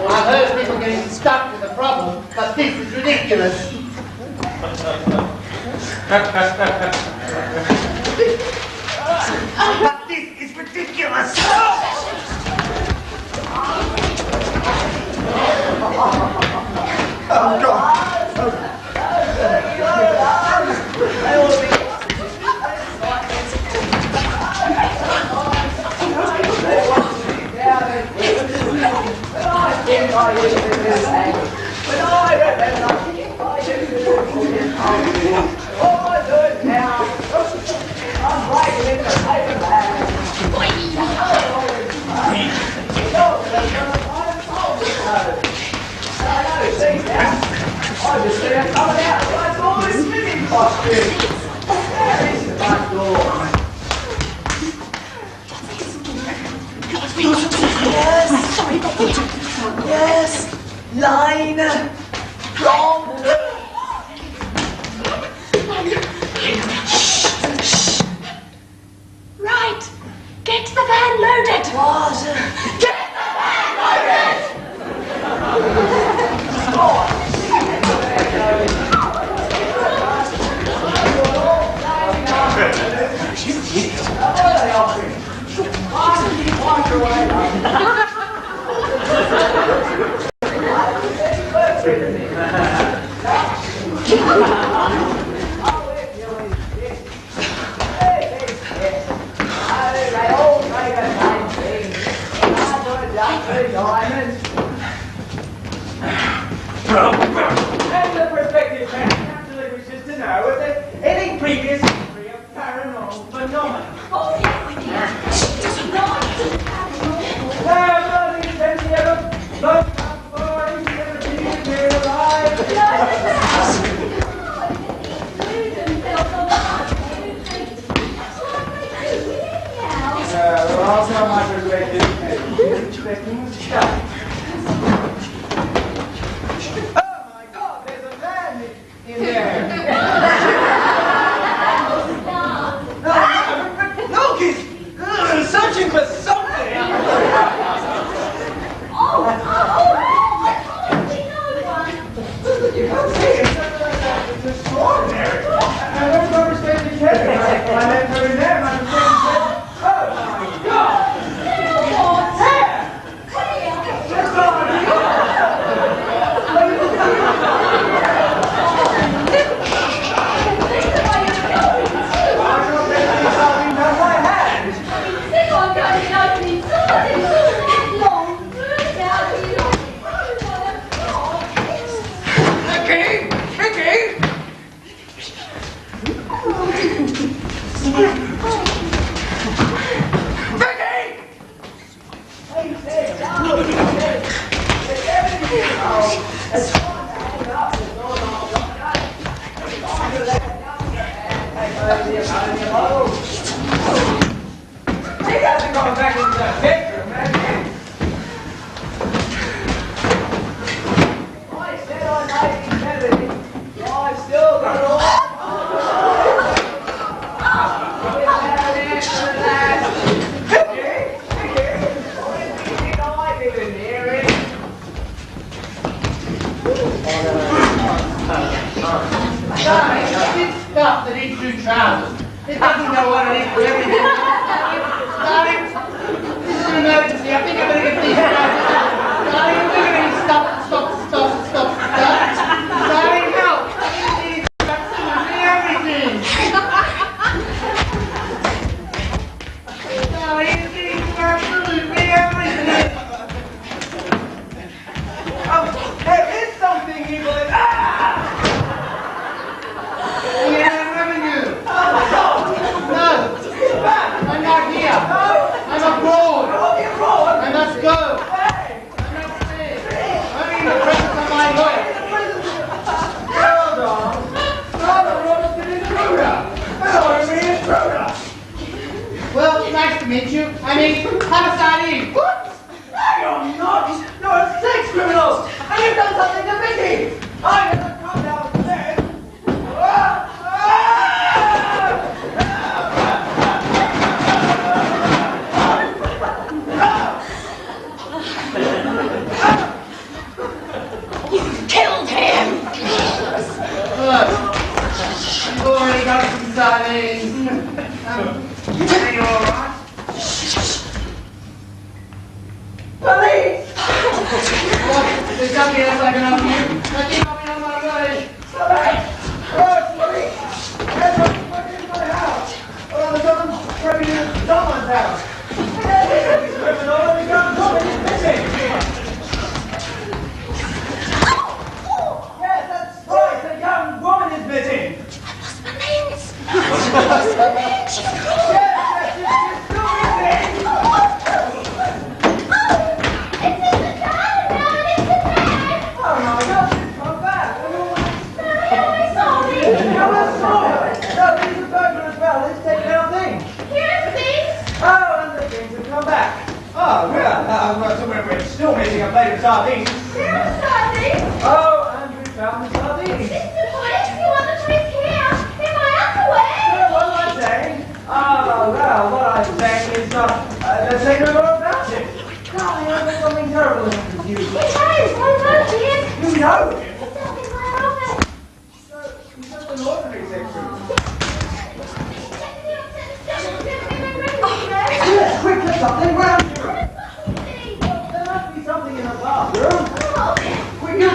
I've heard people getting stuck with a problem, but this is ridiculous. But this is ridiculous. Oh, God. Yes, line from. Right, get the van loaded. What? Get the van loaded. And the prospective naturally wishes to know if there's any previous history of paranormal phenomena. Oh, yes, we did. She doesn't know. Also, my perspective expecting to stop. Oh my God, there's a man in there. Look, he's searching for something. You can't see it. It's extraordinary. I went to respected Kevin. I left her in there. My perspective said, oh my God. He hasn't gone back into that bedroom, has he? I said I made him better. I still got all. Stuff that eats through trousers. It doesn't know what it is for everything. Darling, this is an emergency. I think I'm going to get these trousers. Darling, I'm going to need stop. Darling, help. Please, absolutely in the presence of my lawyer. Hold on. Father Robert's an intruder. I'm an intruder. Well, nice to meet you. I mean, have a sardine. What? No, you're not. You're sex criminals. And you've done something to Vicky. I'm going to come downstairs. Killed him! Look, you've already got some sardines. Are you alright? Police! Look, there's nothing else I can offer you. I keep coming on my way. Stop it! Oh, police! Everyone's broken into my house. Oh, the government's broken into someone's house. He's criminal and the gun woman is missing. Yes, that's right. The young woman is missing. Still missing a plate of sardines. Oh, and we found the sardines. No, what am I saying? Oh, well, what I'm saying is, let's say no more about it. Darling, I think something terrible happened to you. You know him? So, he's just an ordinary sex criminal. Yes, quick, get something round here. There must be something in the bathroom. Quick, get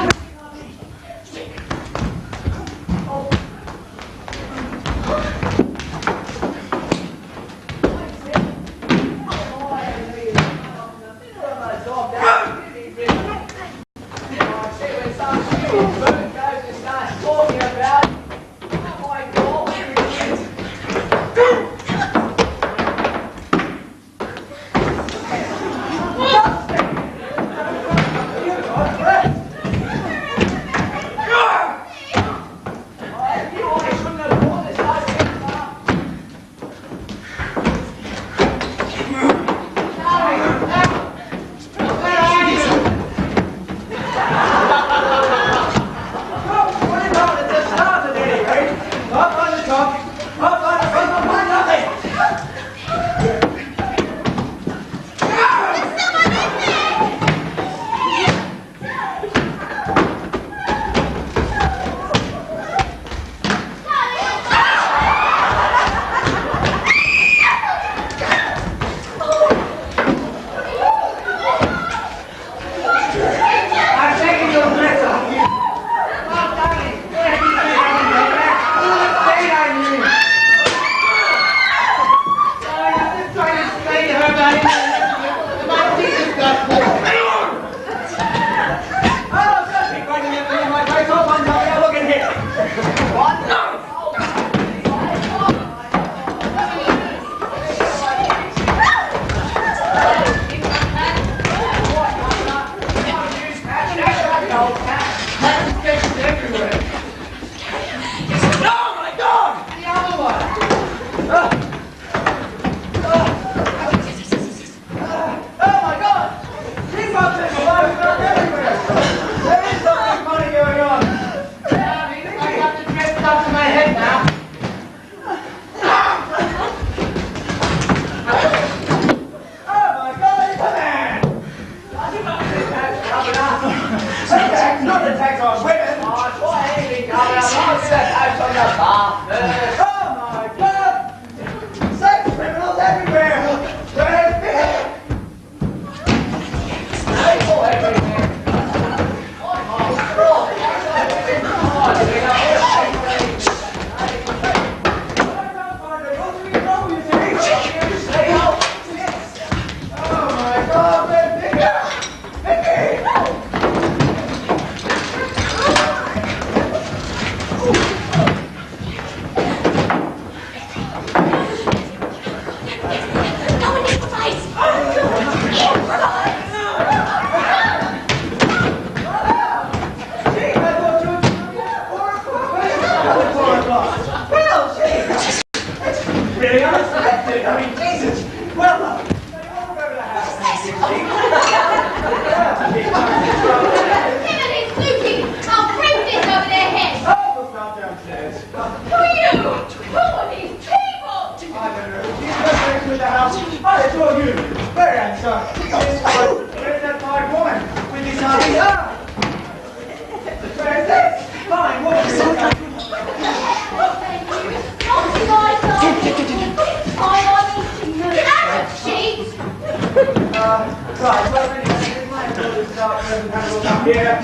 Right, well, anyway, here's my daughter to start present handle up here.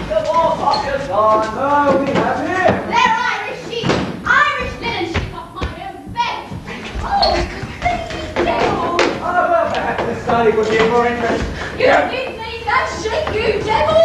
The warhawk is gone. Oh, we have here. They're Irish sheep. Irish linen sheep off my own bed. Oh, devil. Oh, well, perhaps this study would be of more interest. You give me that shit, you devil.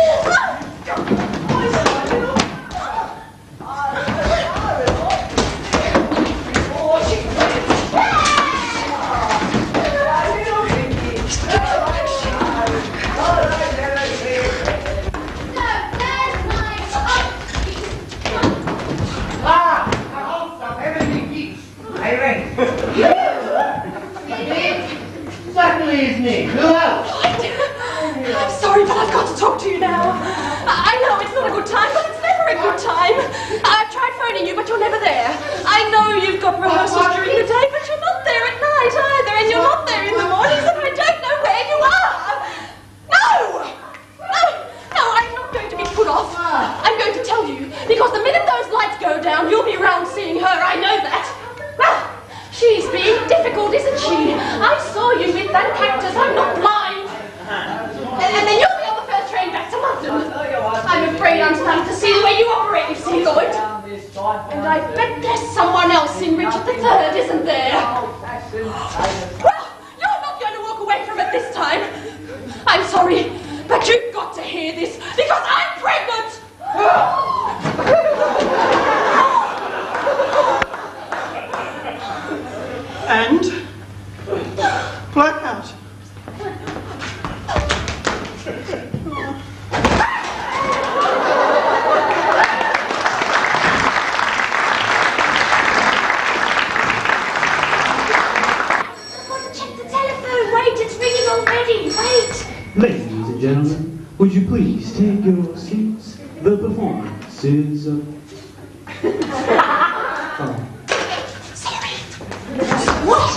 Certainly is me. Who else? I'm sorry, but I've got to talk to you now. I know it's not a good time, but it's never a good time. I've tried phoning you, but you're never there. I know you've got rehearsals during the day, but you're not there at night either, and you're not there in the mornings, and I don't know where you are. No! No, I'm not going to be put off. I'm going to tell you, because the minute those lights go down, you'll be round seeing her. I know that. Well, she's being difficult, isn't she? I saw you with that cactus. I'm not blind. And then you'll be on the first train back to London. I'm afraid I'm starting to see the way you operate, you see, Lloyd. And I bet there's someone else in Richard III, isn't there? Well, you're not going to walk away from it this time. I'm sorry, but you've got to hear this, because I'm pregnant! And blackout. Check the telephone. Wait, it's ringing already. Wait. Ladies and gentlemen, would you please take your seats? The performance is... Sorry. What?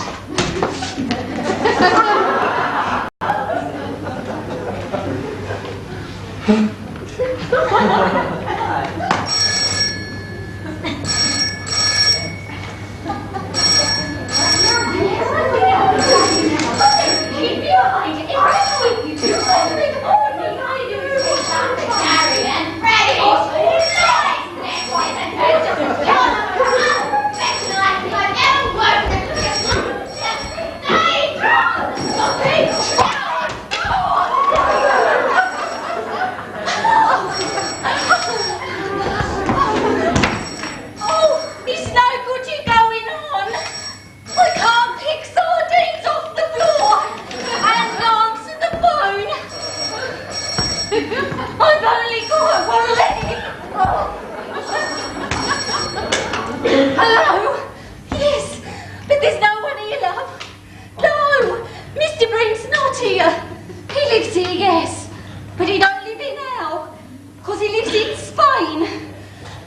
I've only got one leg. Hello? Yes, but there's no one here, love. No, Mr. Brent's not here. He lives here, yes, but he don't live here now, because he lives in Spain.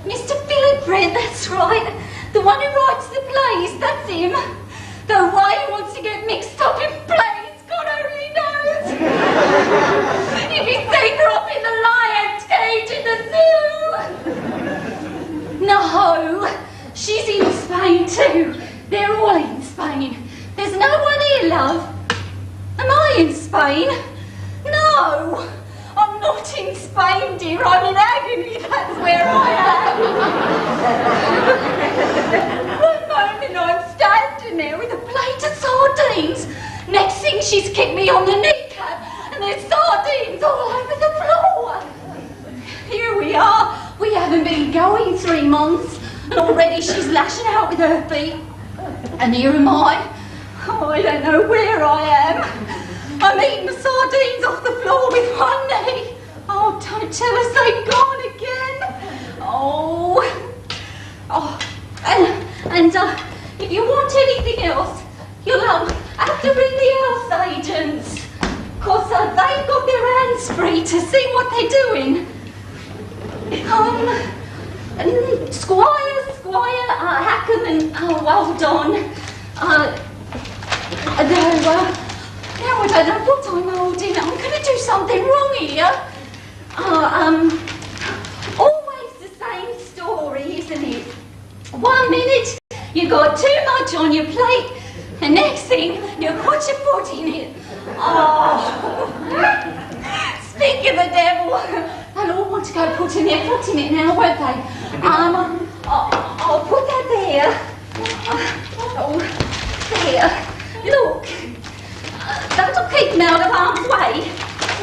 Mr. Philip Brent, that's right. The one who writes the plays, that's him. Though why he wants to get mixed up in plays, God only knows. If he's taken her up in the lion's cage in the zoo. No, she's in Spain too. They're all in Spain. There's no one here, love. Am I in Spain? No, I'm not in Spain, dear. I'm in agony. That's where I am. One moment I'm standing there with a plate of sardines. Next thing she's kicked me on the kneecap and there's sardines all over the floor. Here we are. We haven't been going 3 months and already she's lashing out with her feet. And here am I. Oh, I don't know where I am. I'm eating the sardines off the floor with one knee. Oh, don't tell us they've gone again. Oh, and if you want anything else, you'll have to ring the house agents. Because they've got their hands free to see what they're doing. Squire, Hackerman, oh, well done. Now I don't know what I'm holding. I'm going to do something wrong here. Always the same story, isn't it? 1 minute, you got too much on your plate, and next thing Oh. Speak of the devil. They'll all want to go putting their foot in it now, won't they? I'll put that there. Oh, there. Look. That'll keep them out of harm's way.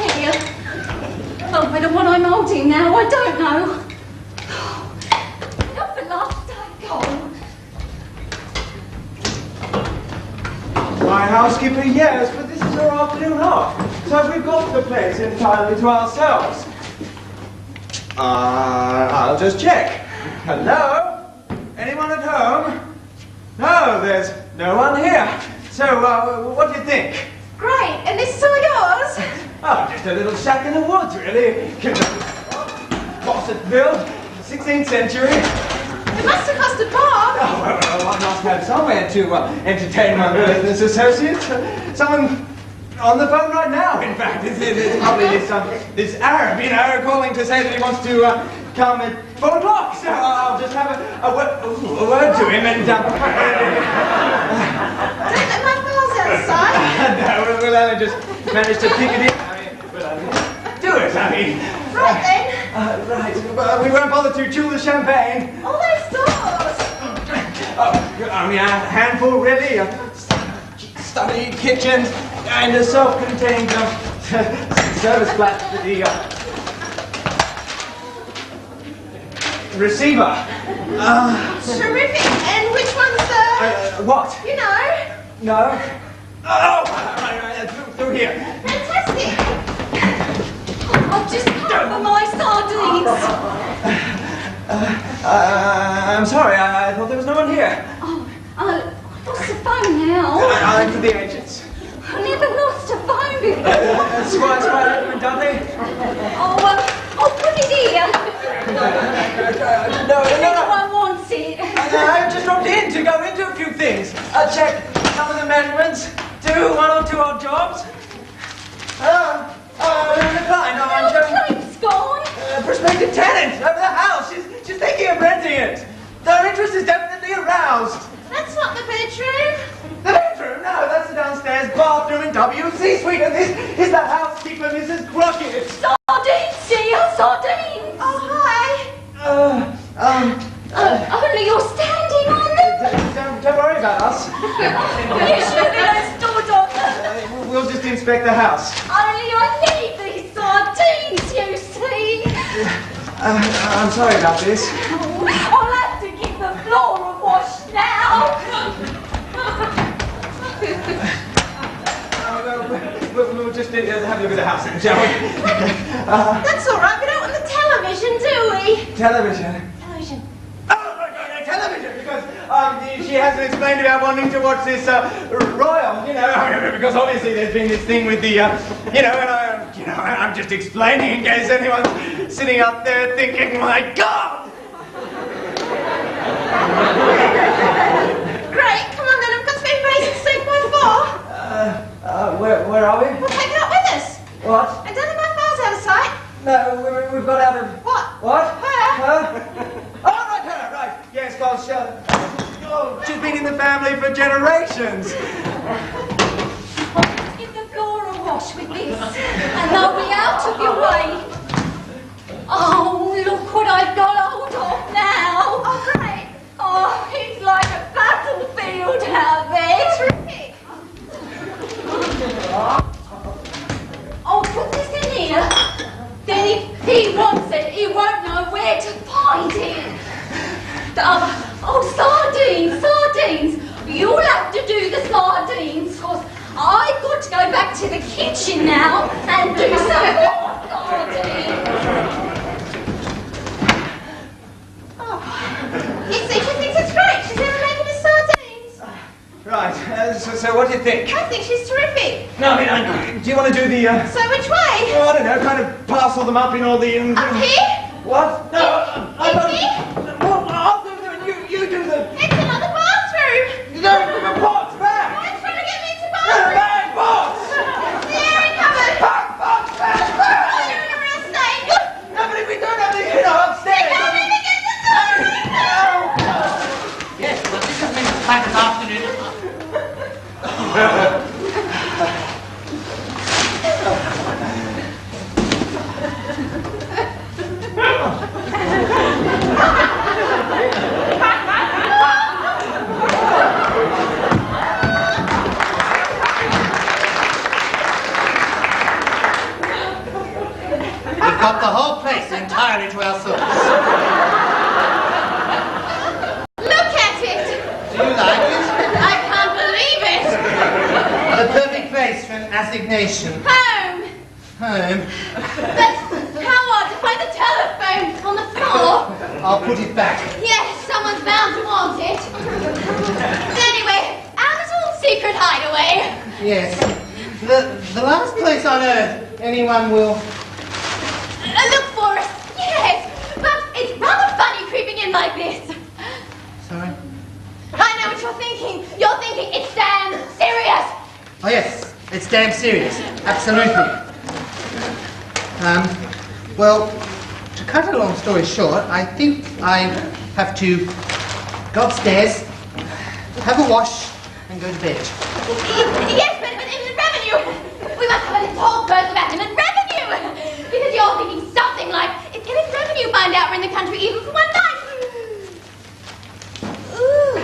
There. Oh, whether what I'm holding now, I don't know. Not the last day gone. My housekeeper, yes, but this is our afternoon off. So we've got the place entirely to ourselves. I'll just check. Hello? Anyone at home? No, there's no one here. So, what do you think? Great, and this is all yours? Oh, just a little shack in the woods, really. Faucet built, 16th century. It must have cost a bomb. Oh, well, I must have somewhere to entertain my business associates. Someone on the phone right now, in fact. It's probably this Arab, you know, calling to say that he wants to come at 4 o'clock. So I'll just have a word to him and... Don't let my files outside. No, we'll only just manage to pick it in. I mean, we'll only do it, I mean. Right then. Right, we won't bother to chew the champagne. All those doors. Oh, I mean, a handful, really. A study, kitchen, and a self-contained service flat for the receiver. Terrific. And which one's the... What? You know. No. Oh, right, through here. Fantastic. I've just come for my sardines. I'm sorry, I thought there was no one here. Oh, what's the phone now? I'm for the agents. I never lost a phone before. Squire Edmund Dudley? Oh, put it here. No. Everyone wants it. I just dropped in to go into a few things. Check some of the measurements, do 1 or 2 odd jobs. Decline. The plate's gone. Prospective tenant of the house. She's thinking of renting it. Their interest is definitely aroused. That's not the bedroom. The bedroom? No, that's the downstairs bathroom in WC suite, and this is the housekeeper, Mrs. Crockett. Sardines, dear, sardines. Oh, hi. Only you're standing on them. Don't worry about us. You should have stood on them. We'll just inspect the house. Only I need these sardines, you see. I'm sorry about this. I'll have to give the floor a wash now. We'll just have a look at the house, shall we? That's all right. We don't want the television, do we? Television. Television. Oh, right, television, because she hasn't explained about wanting to watch this royal, you know, because obviously there's been this thing with the, you know, and I'm just explaining in case anyone's sitting up there thinking, my God! Great. Come on then. I've got to be in basic suit by 4. Where are we? We'll take it up with us. What? And don't let my files out of sight. No, we've got out of... What? What? Her. Oh, right. Yes, gosh, she's been in the family for generations. I'll give the floor a wash with this, and they'll be out of your way. Oh, look what I've got hold of now. Oh, great. Oh, it's like a battlefield out there. Terrific. I'll put this in here. Then if he wants it, he won't know where to find it. Sardines. You'll have to do the sardines, because I've got to go back to the kitchen now and do some more sardines. Oh. You see, she thinks it's great. She's ever making us sardines. Right, so what do you think? I think she's terrific. No, I mean, do you want to do the, So which way? I don't know, kind of parcel them up in all the... Up here? What? No, In here? Well, I'll do them, you do them. It's another bathroom. No, what's back? Why are you trying to get me into No, bathroom? back, box! The airing cupboard. Back! Oh, you're in a real state. No, but if we don't have the, upstairs... Can't even get the door. Yes, well, this has been quite an afternoon. got the whole place entirely to ourselves. Look at it! Do you like it? I can't believe it! The perfect place for an assignation. Home! Home. But how odd to find the telephone on the floor. I'll put it back. Yes, someone's bound to want it. Anyway, our little secret hideaway. Yes. The last place on earth anyone will... Look for us, yes. But it's rather funny creeping in like this. Sorry? I know what you're thinking. You're thinking it's damn serious. Oh yes, it's damn serious. Absolutely. Well, to cut a long story short, I think I have to go upstairs, have a wash, and go to bed. Yes, but in revenue. We must have a little talk first about him and revenue. Because you're thinking something like, if getting revenue find out we're in the country even for one night. Ooh.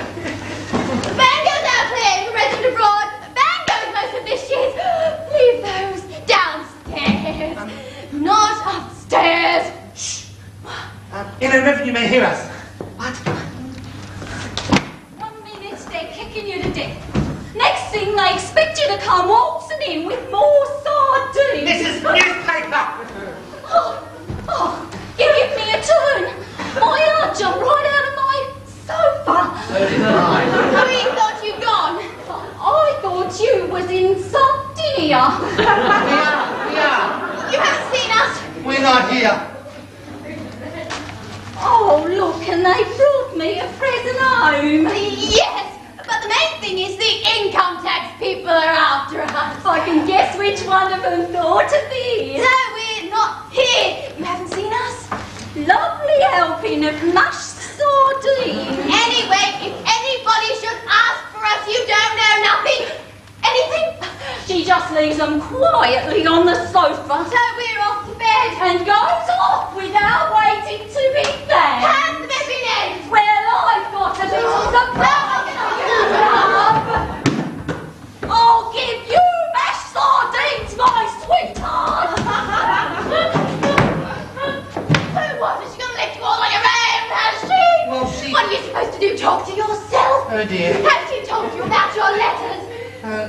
Bang goes out playing for resident abroad. Bang goes most of this shit. Leave those downstairs. Not upstairs. Shh. In a revenue may hear us. What? 1 minute, they're kicking you to death. Next thing, they expect you to come waltzing in with more sardines. This is newspaper! Oh, you give me a turn. My heart jumped right out of my sofa. We thought you'd gone. I thought you was in Sardinia. We are. You haven't seen us. We're not here. Oh, look, and they brought me a present home. Yes, but the main thing is the income tax people are after us. I can guess which one of them thought of this. No, we're not here. You haven't seen us? Lovely helping of mashed sardines. Anyway, if anybody should ask for us, you don't know nothing. Anything? She just leaves them quietly on the sofa. So we're off to bed. And goes off without waiting to be thanked. Has the bed been end? Well, I've got a little surprise for you, love. I'll give you mashed sardines, my sweetheart. What, is she going to let you all on your own, has she? Well, What are you supposed to do, talk to yourself? Oh dear. Has she told you about your letters?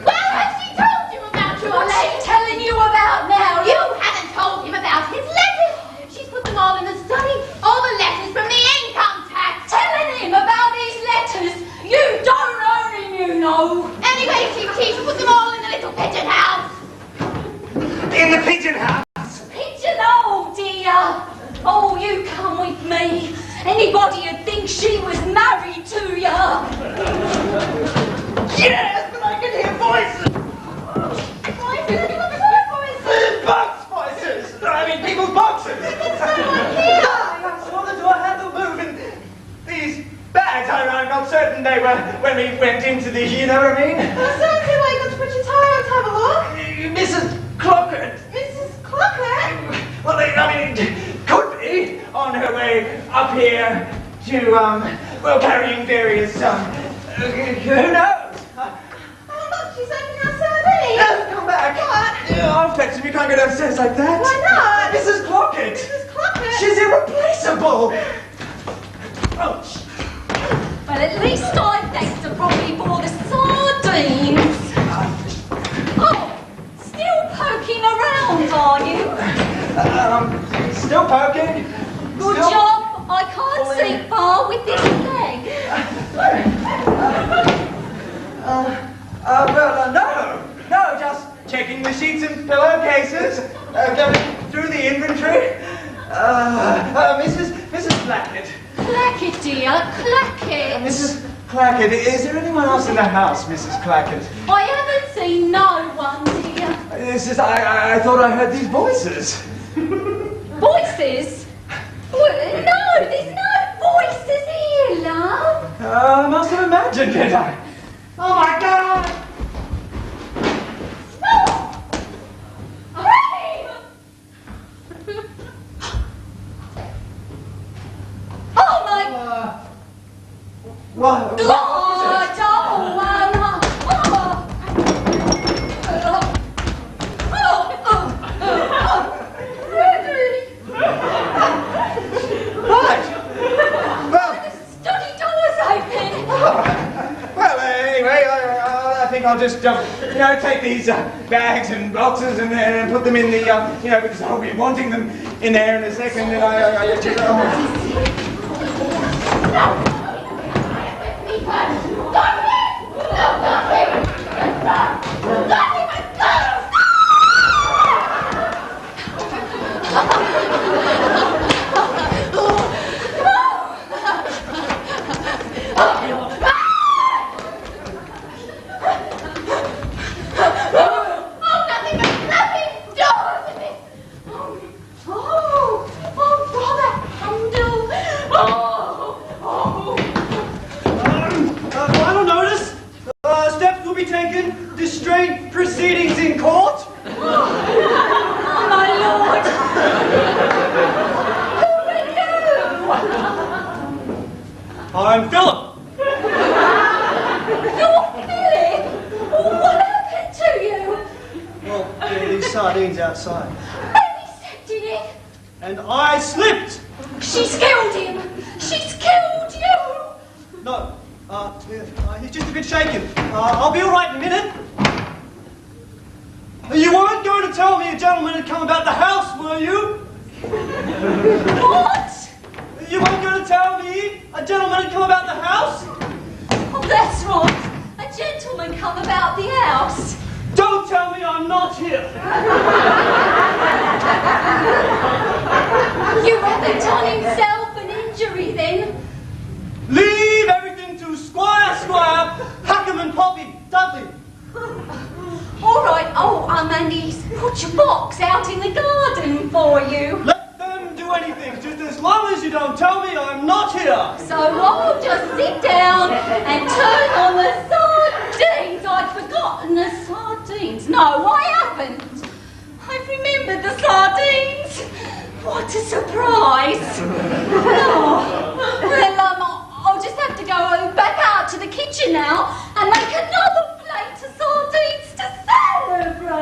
Well, has she told you about your What's letters? she telling you about now? You haven't told him about his letters. She's put them all in the study. All the letters from the income tax. Telling him about his letters. You don't own him, you know. Anyway, she put them all in the little pigeon house. In the pigeon house. Pigeon, oh dear. Oh, you come with me. Anybody would think she was married to you. Yes, but I can hear voices! Voices? Bugs' voices! I mean, people's boxes! I saw the door handle move and these bags, I'm not certain they were when we went into the, you know what I mean? Certainly, well, you got to put your tie on to have a look. Mrs. Clockett. Mrs. Clockett? Well, I mean, could be on her way up here to, well, carrying various, who knows? Oh, look, she's opening our sardines. Come back. What? I'll fetch him. You can't go downstairs like that. Why not? Mrs. Clockett. Mrs. Clockett? She's irreplaceable. Oh, Well, at least I thanked her probably for the sardines. Oh, still poking around, are you? Still poking. Good Still job. I can't see far with this leg. No, just checking the sheets and pillowcases, going through the inventory. Mrs. Clackett. Clackett, dear, Clackett. Mrs. Clackett, is there anyone else in the house, Mrs. Clackett? I haven't seen no one, dear. It's just, I thought I heard these voices. Voices? Well, no, there's no voices here, love. I must have imagined it. Oh my God! Hey! Oh my What? God! just, take these bags and boxes and put them in the, because I'll be wanting them in there in a second. And I just, proceedings in court? Oh, my lord! Who are you? I'm Philip. You're Philip? What happened to you? Well, there were these sardines outside. Maybe stepped in it. And I slipped. She's killed him. She's killed you. No, he's just a bit shaken. I'll be all right in a minute. You weren't going to tell me a gentleman had come about the house, were you? What? You weren't going to tell me a gentleman had come about the house? Oh, that's right. A gentleman come about the house. Don't tell me I'm not here. You haven't done himself an injury, then? Leave everything to Squire, Hackham and Poppy, Dudley. All right. Oh, and he's put your box out in the garden for you. Let them do anything, just as long as you don't tell me I'm not here. So I'll just sit down and turn on the sardines. I'd forgotten the sardines. No, I haven't. I've remembered the sardines. What a surprise. Oh, well, I'll just have to go back out to the kitchen now and make another plate of sardines to celebrate. I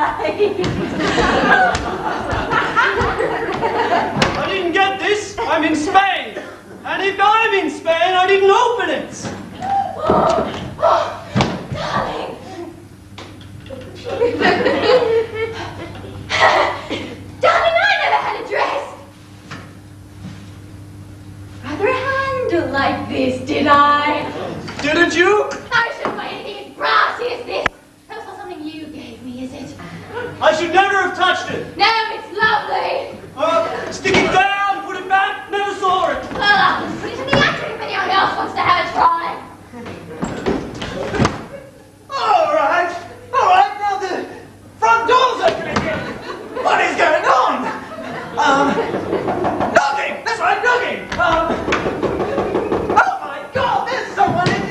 didn't get this. I'm in Spain. And if I'm in Spain, I didn't open it. Darling. Darling, I never had a dress. Rather a handle like this, did I? Didn't you? I shouldn't wear anything as brassy as this. That's not something you gave me, is it? I should never have touched it. No, it's lovely. Stick it down, put it back, never saw it. Well, I'll put it in the attic if anyone else wants to have a try. all right, now the front door's open again. What is going on? Knocking, that's right, knocking. Oh my God, there's someone in here.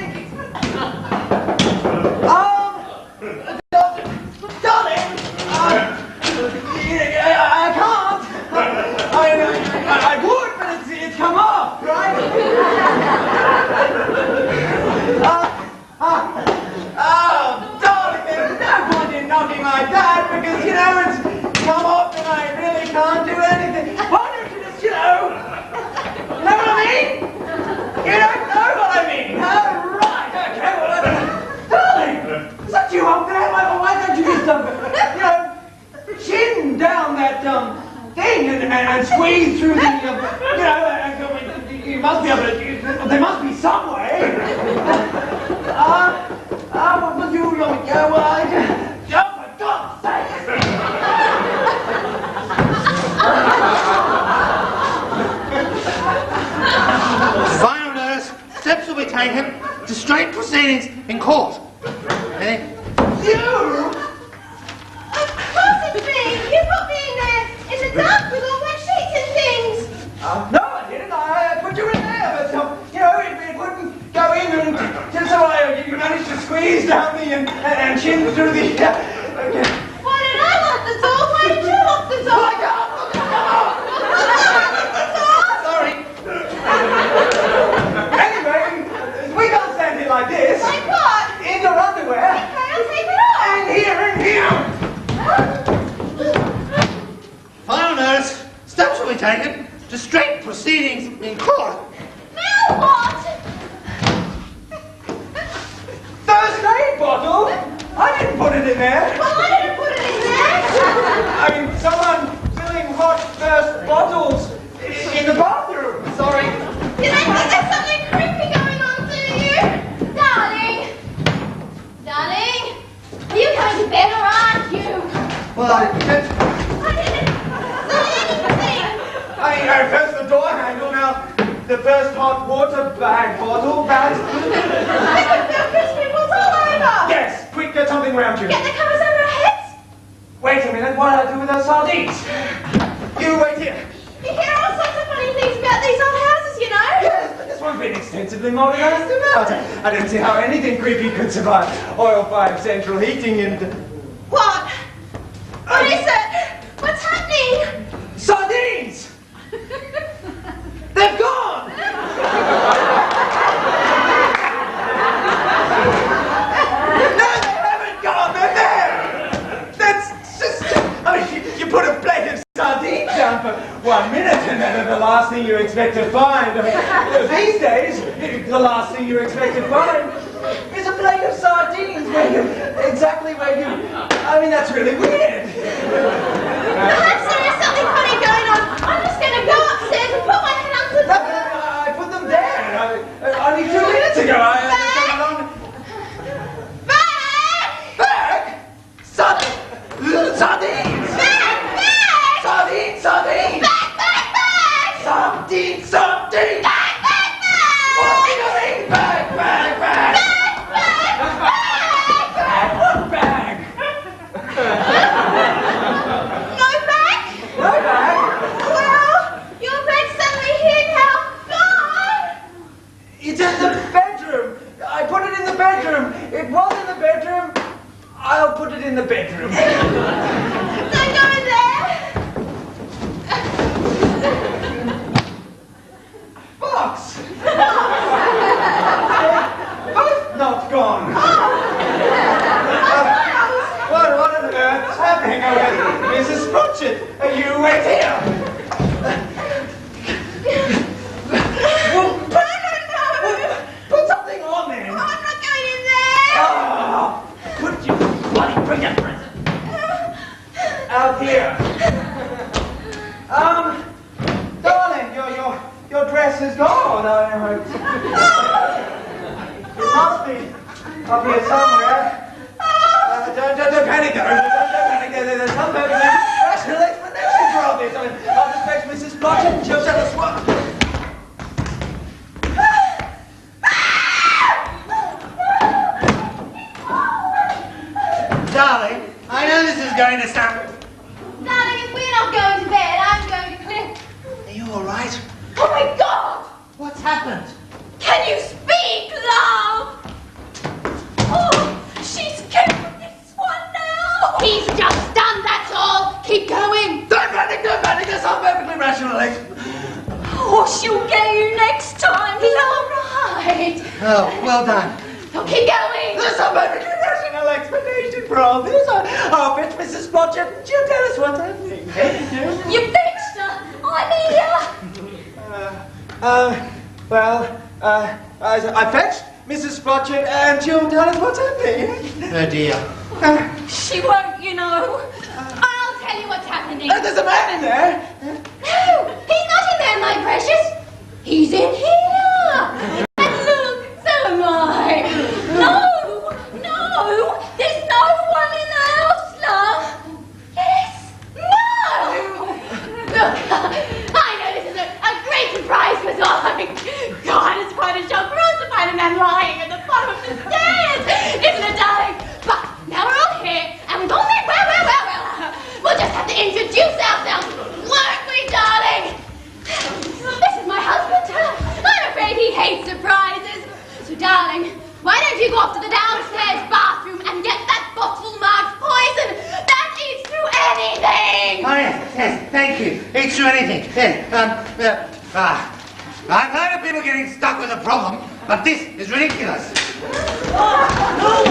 Darling, I can't. I would, but it's come off, right? Darling, there's no point in knocking like that because, it's come off and I really can't do anything. Why don't you just, know what I mean? You don't know what I mean. Right, okay, well, darling, is that you up there? Why don't you just, chin down that, thing and squeeze through the, you must be able to, there must be some way. What was you, oh, for God's sake! Final notice. Steps will be taken to straight proceedings in court. Ready? You! Of course it's me! You put me in there in the dark with all my sheets and things! No, I didn't. I put you in there, but, it wouldn't go in and just so you managed to squeeze down the and chin through the... Why did I lock the door? Why did you lock the door? Oh, God! Sorry. Anyway, we can't stand here like this. Like what? In your underwear. Okay, I'll take it off. And here. Final notice. Steps will be taken to straight proceedings in court. Now what? First aid bottle? I didn't put it in there. Well, I didn't put it in there. I mean, someone filling hot first bottles in the bathroom. Sorry. Did I think there's something creepy going on, do you? Darling. Darling. Are you going to bed or aren't you? Well, I didn't say anything. I pressed the door handle now. The first hot water bag bottle, I can feel Chris pimples all over. Yes, quick, get something around you. Get the covers over our heads. Wait a minute, what do I do with those sardines? You wait here. You hear all sorts of funny things about these old houses, you know? Yes, but this one's been extensively modernized about. I don't see how anything creepy could survive oil-fired central heating and... What? What is it? What's happening? Sardines! They've gone! No, they haven't gone! They're there! That's just... I mean, you put a plate of sardines down for 1 minute and they're the last thing you expect to find. I mean, these days, the last thing you expect to find is a plate of sardines exactly where you... I mean, that's really weird. Perhaps there is something funny going on. I'm just going to go upstairs and put my head under the... I put them there. Only 2 minutes ago. Back? Sardines! Back! Sardines! Sardines! Back! Sardines! Sardines! Back! What do you mean? Back! What bag? No back? No bag? Well, your bed's suddenly here now. Gone! It's in the bedroom. I put it in the bedroom. It was in the bedroom. I'll put it in the bedroom. Don't go in there. Box! Both not gone. What on earth's happening over here? Mrs. Sprotchett, you wait here. Put something on there. I'm not going in there. Oh, put your bloody bring your present out here. Darling, your dress is gone. It must be up here somewhere. Don't panic, darling. Don't panic. There's some perfectly rational explanation for all this. I mean, I'll just fetch Mrs. Blodgett and she'll tell us what. Darling, I know this is going to sound... Darling, if we're not going to bed, I'm going to Cliff. Are you all right? Oh my God! What's happened? Can you speak, love? Oh, she's kicked this one now. He's just done, that's all. Keep going. Don't panic. There's some perfectly rational explanation. Oh, she'll get you next time. He's all right. Oh, well done. So keep going. There's some perfectly rational explanation for all this. I'll fetch Mrs. Blodgett and she'll tell us what's happening. You fixed her. I'm here. I fetched Mrs. Blodgett and she'll tell us what's happening. Oh dear. She won't, you know. I'll tell you what's happening. There's a man in there. No, he's not in there, my precious. He's in here. And look, so am I. No, there's no one in the house, love. Yes, no. Look, I know this is a great surprise for Dawn. God, it's quite a shock for us to find a man lying at the bottom of the stairs, isn't it, darling? But now we're all here, and we've all said, well. We'll just have to introduce ourselves, won't we, darling? This is my husband. I'm afraid he hates surprises. So, darling, why don't you go up to the downstairs bathroom and get that bottle marked poison? That eats through anything. Oh, yes, thank you. Eats through anything. Yes, I've heard of people getting stuck with a problem, but this is ridiculous. No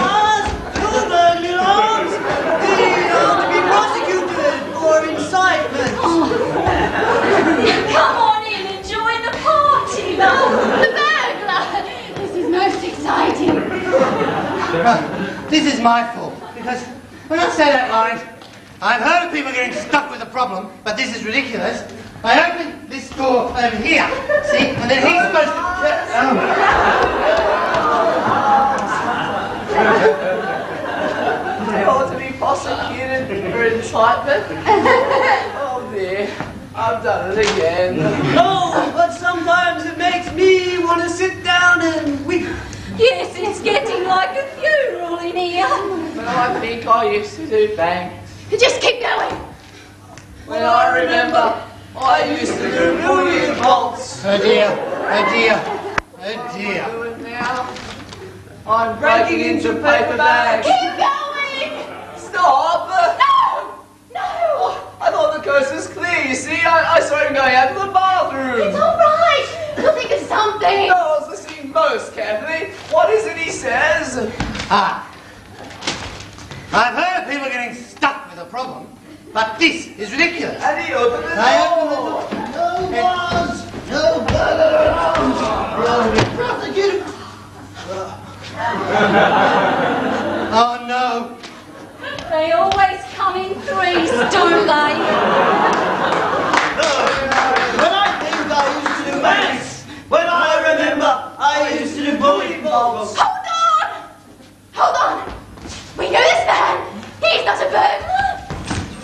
burglary alarms! They are to be prosecuted for incitement. Come on in and join the party, love. The burglar. This is most exciting. This is my fault. because when I say that line, I've heard of people getting stuck with a problem, but this is ridiculous. I open this door over here, see, and then he's supposed to... I ought to be prosecuted for incitement. Oh dear, I've done it again. No, but sometimes it makes me want to sit down and weep. Yes, it's getting like a funeral in here. But I think I used to do thanks. Just keep going. When I remember, I used to do bullion bolts. Oh dear, oh dear, oh dear. Do it now. I'm breaking into paper bags. Keep going. Stop! No. I thought the coast was clear, you see. I saw him going out to the bathroom. It's all right. You'll think of something. No, I was listening most carefully. What is it he says? Ah. I've heard of people getting stuck with a problem, but this is ridiculous. And he opened the door. I opened the door. No one's prosecuted. Oh no. They always come in threes, don't they? When I think I used to do maths. When I remember, I used to do bully balls. Hold on. We know this man. He's not a burglar.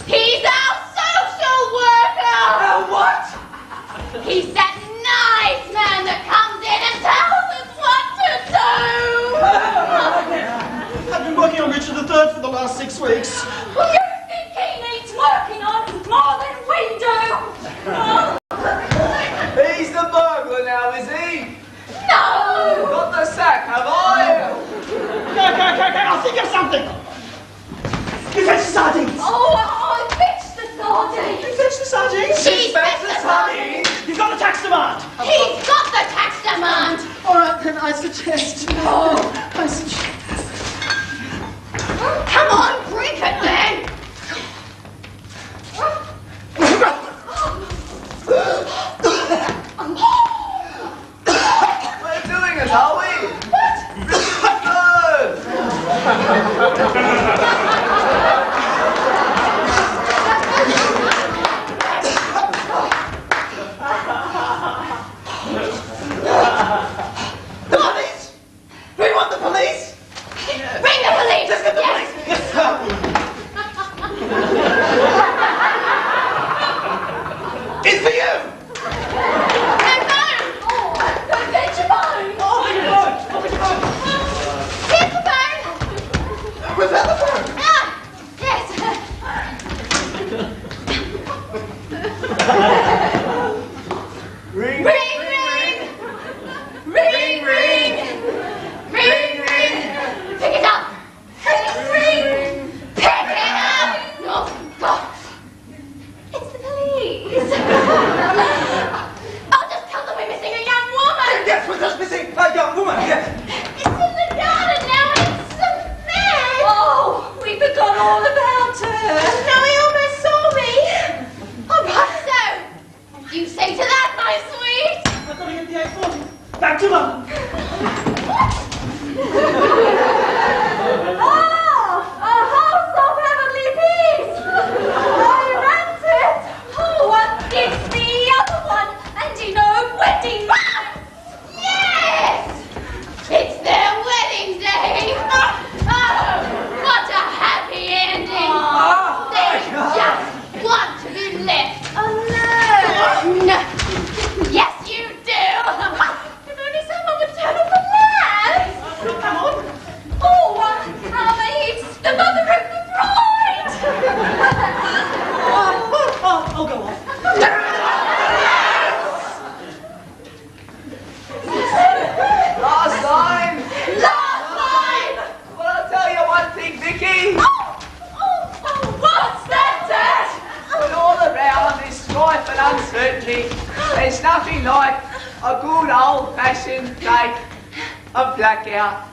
He's our social worker. What? He's that nice man that comes in and tells us what to do. I've been working on Richard III for the last 6 weeks. Well, you think he needs working on more than we do? He's the burglar now, is he? No. Got the sack, have I? Okay, I'll think of something. You fetch the sardines. Oh, I fetched the sardines. You fetch the sardines. She's fetched the sardines. You've got the tax demand. He's got the tax demand. All right, then I suggest. Come on, drink it then. We're doing it, are we? What? The police? Do we want the police? Bring the police. Let's get the police. Yes, sir. It's for you. No phone. Don't get your phone. I'll take your phone. I'll take your phone. Here's the phone. Without the phone. Ah, yes. Ring, Ring, ring. Ring, ring. Ring, ring. Pick it up. Ring, ring. Pick it up. Oh, God. It's the police. I'll just tell them we're missing a young woman. Yes, we're just missing a young woman. Yes. It's in the garden now. It's a man. Oh, we forgot all about her. No, he almost saw me. All right, so you say to that, my sweet. I've got to get the 840. Back to London. Oh, a house of heavenly peace. I rent it. Oh, it's the other one. And you know, wedding rings. Yes! It's their wedding day! Oh, what a happy ending! They just want to be left alone! Yes, you do! If only someone would turn off the lights! Come on. Oh, it's the mother of the bride. I'll go off. Last time. Last time! Well, I'll tell you one thing, Vicky. What's that, Dad? When all around is strife and uncertainty, there's nothing like a good old-fashioned day of blackout.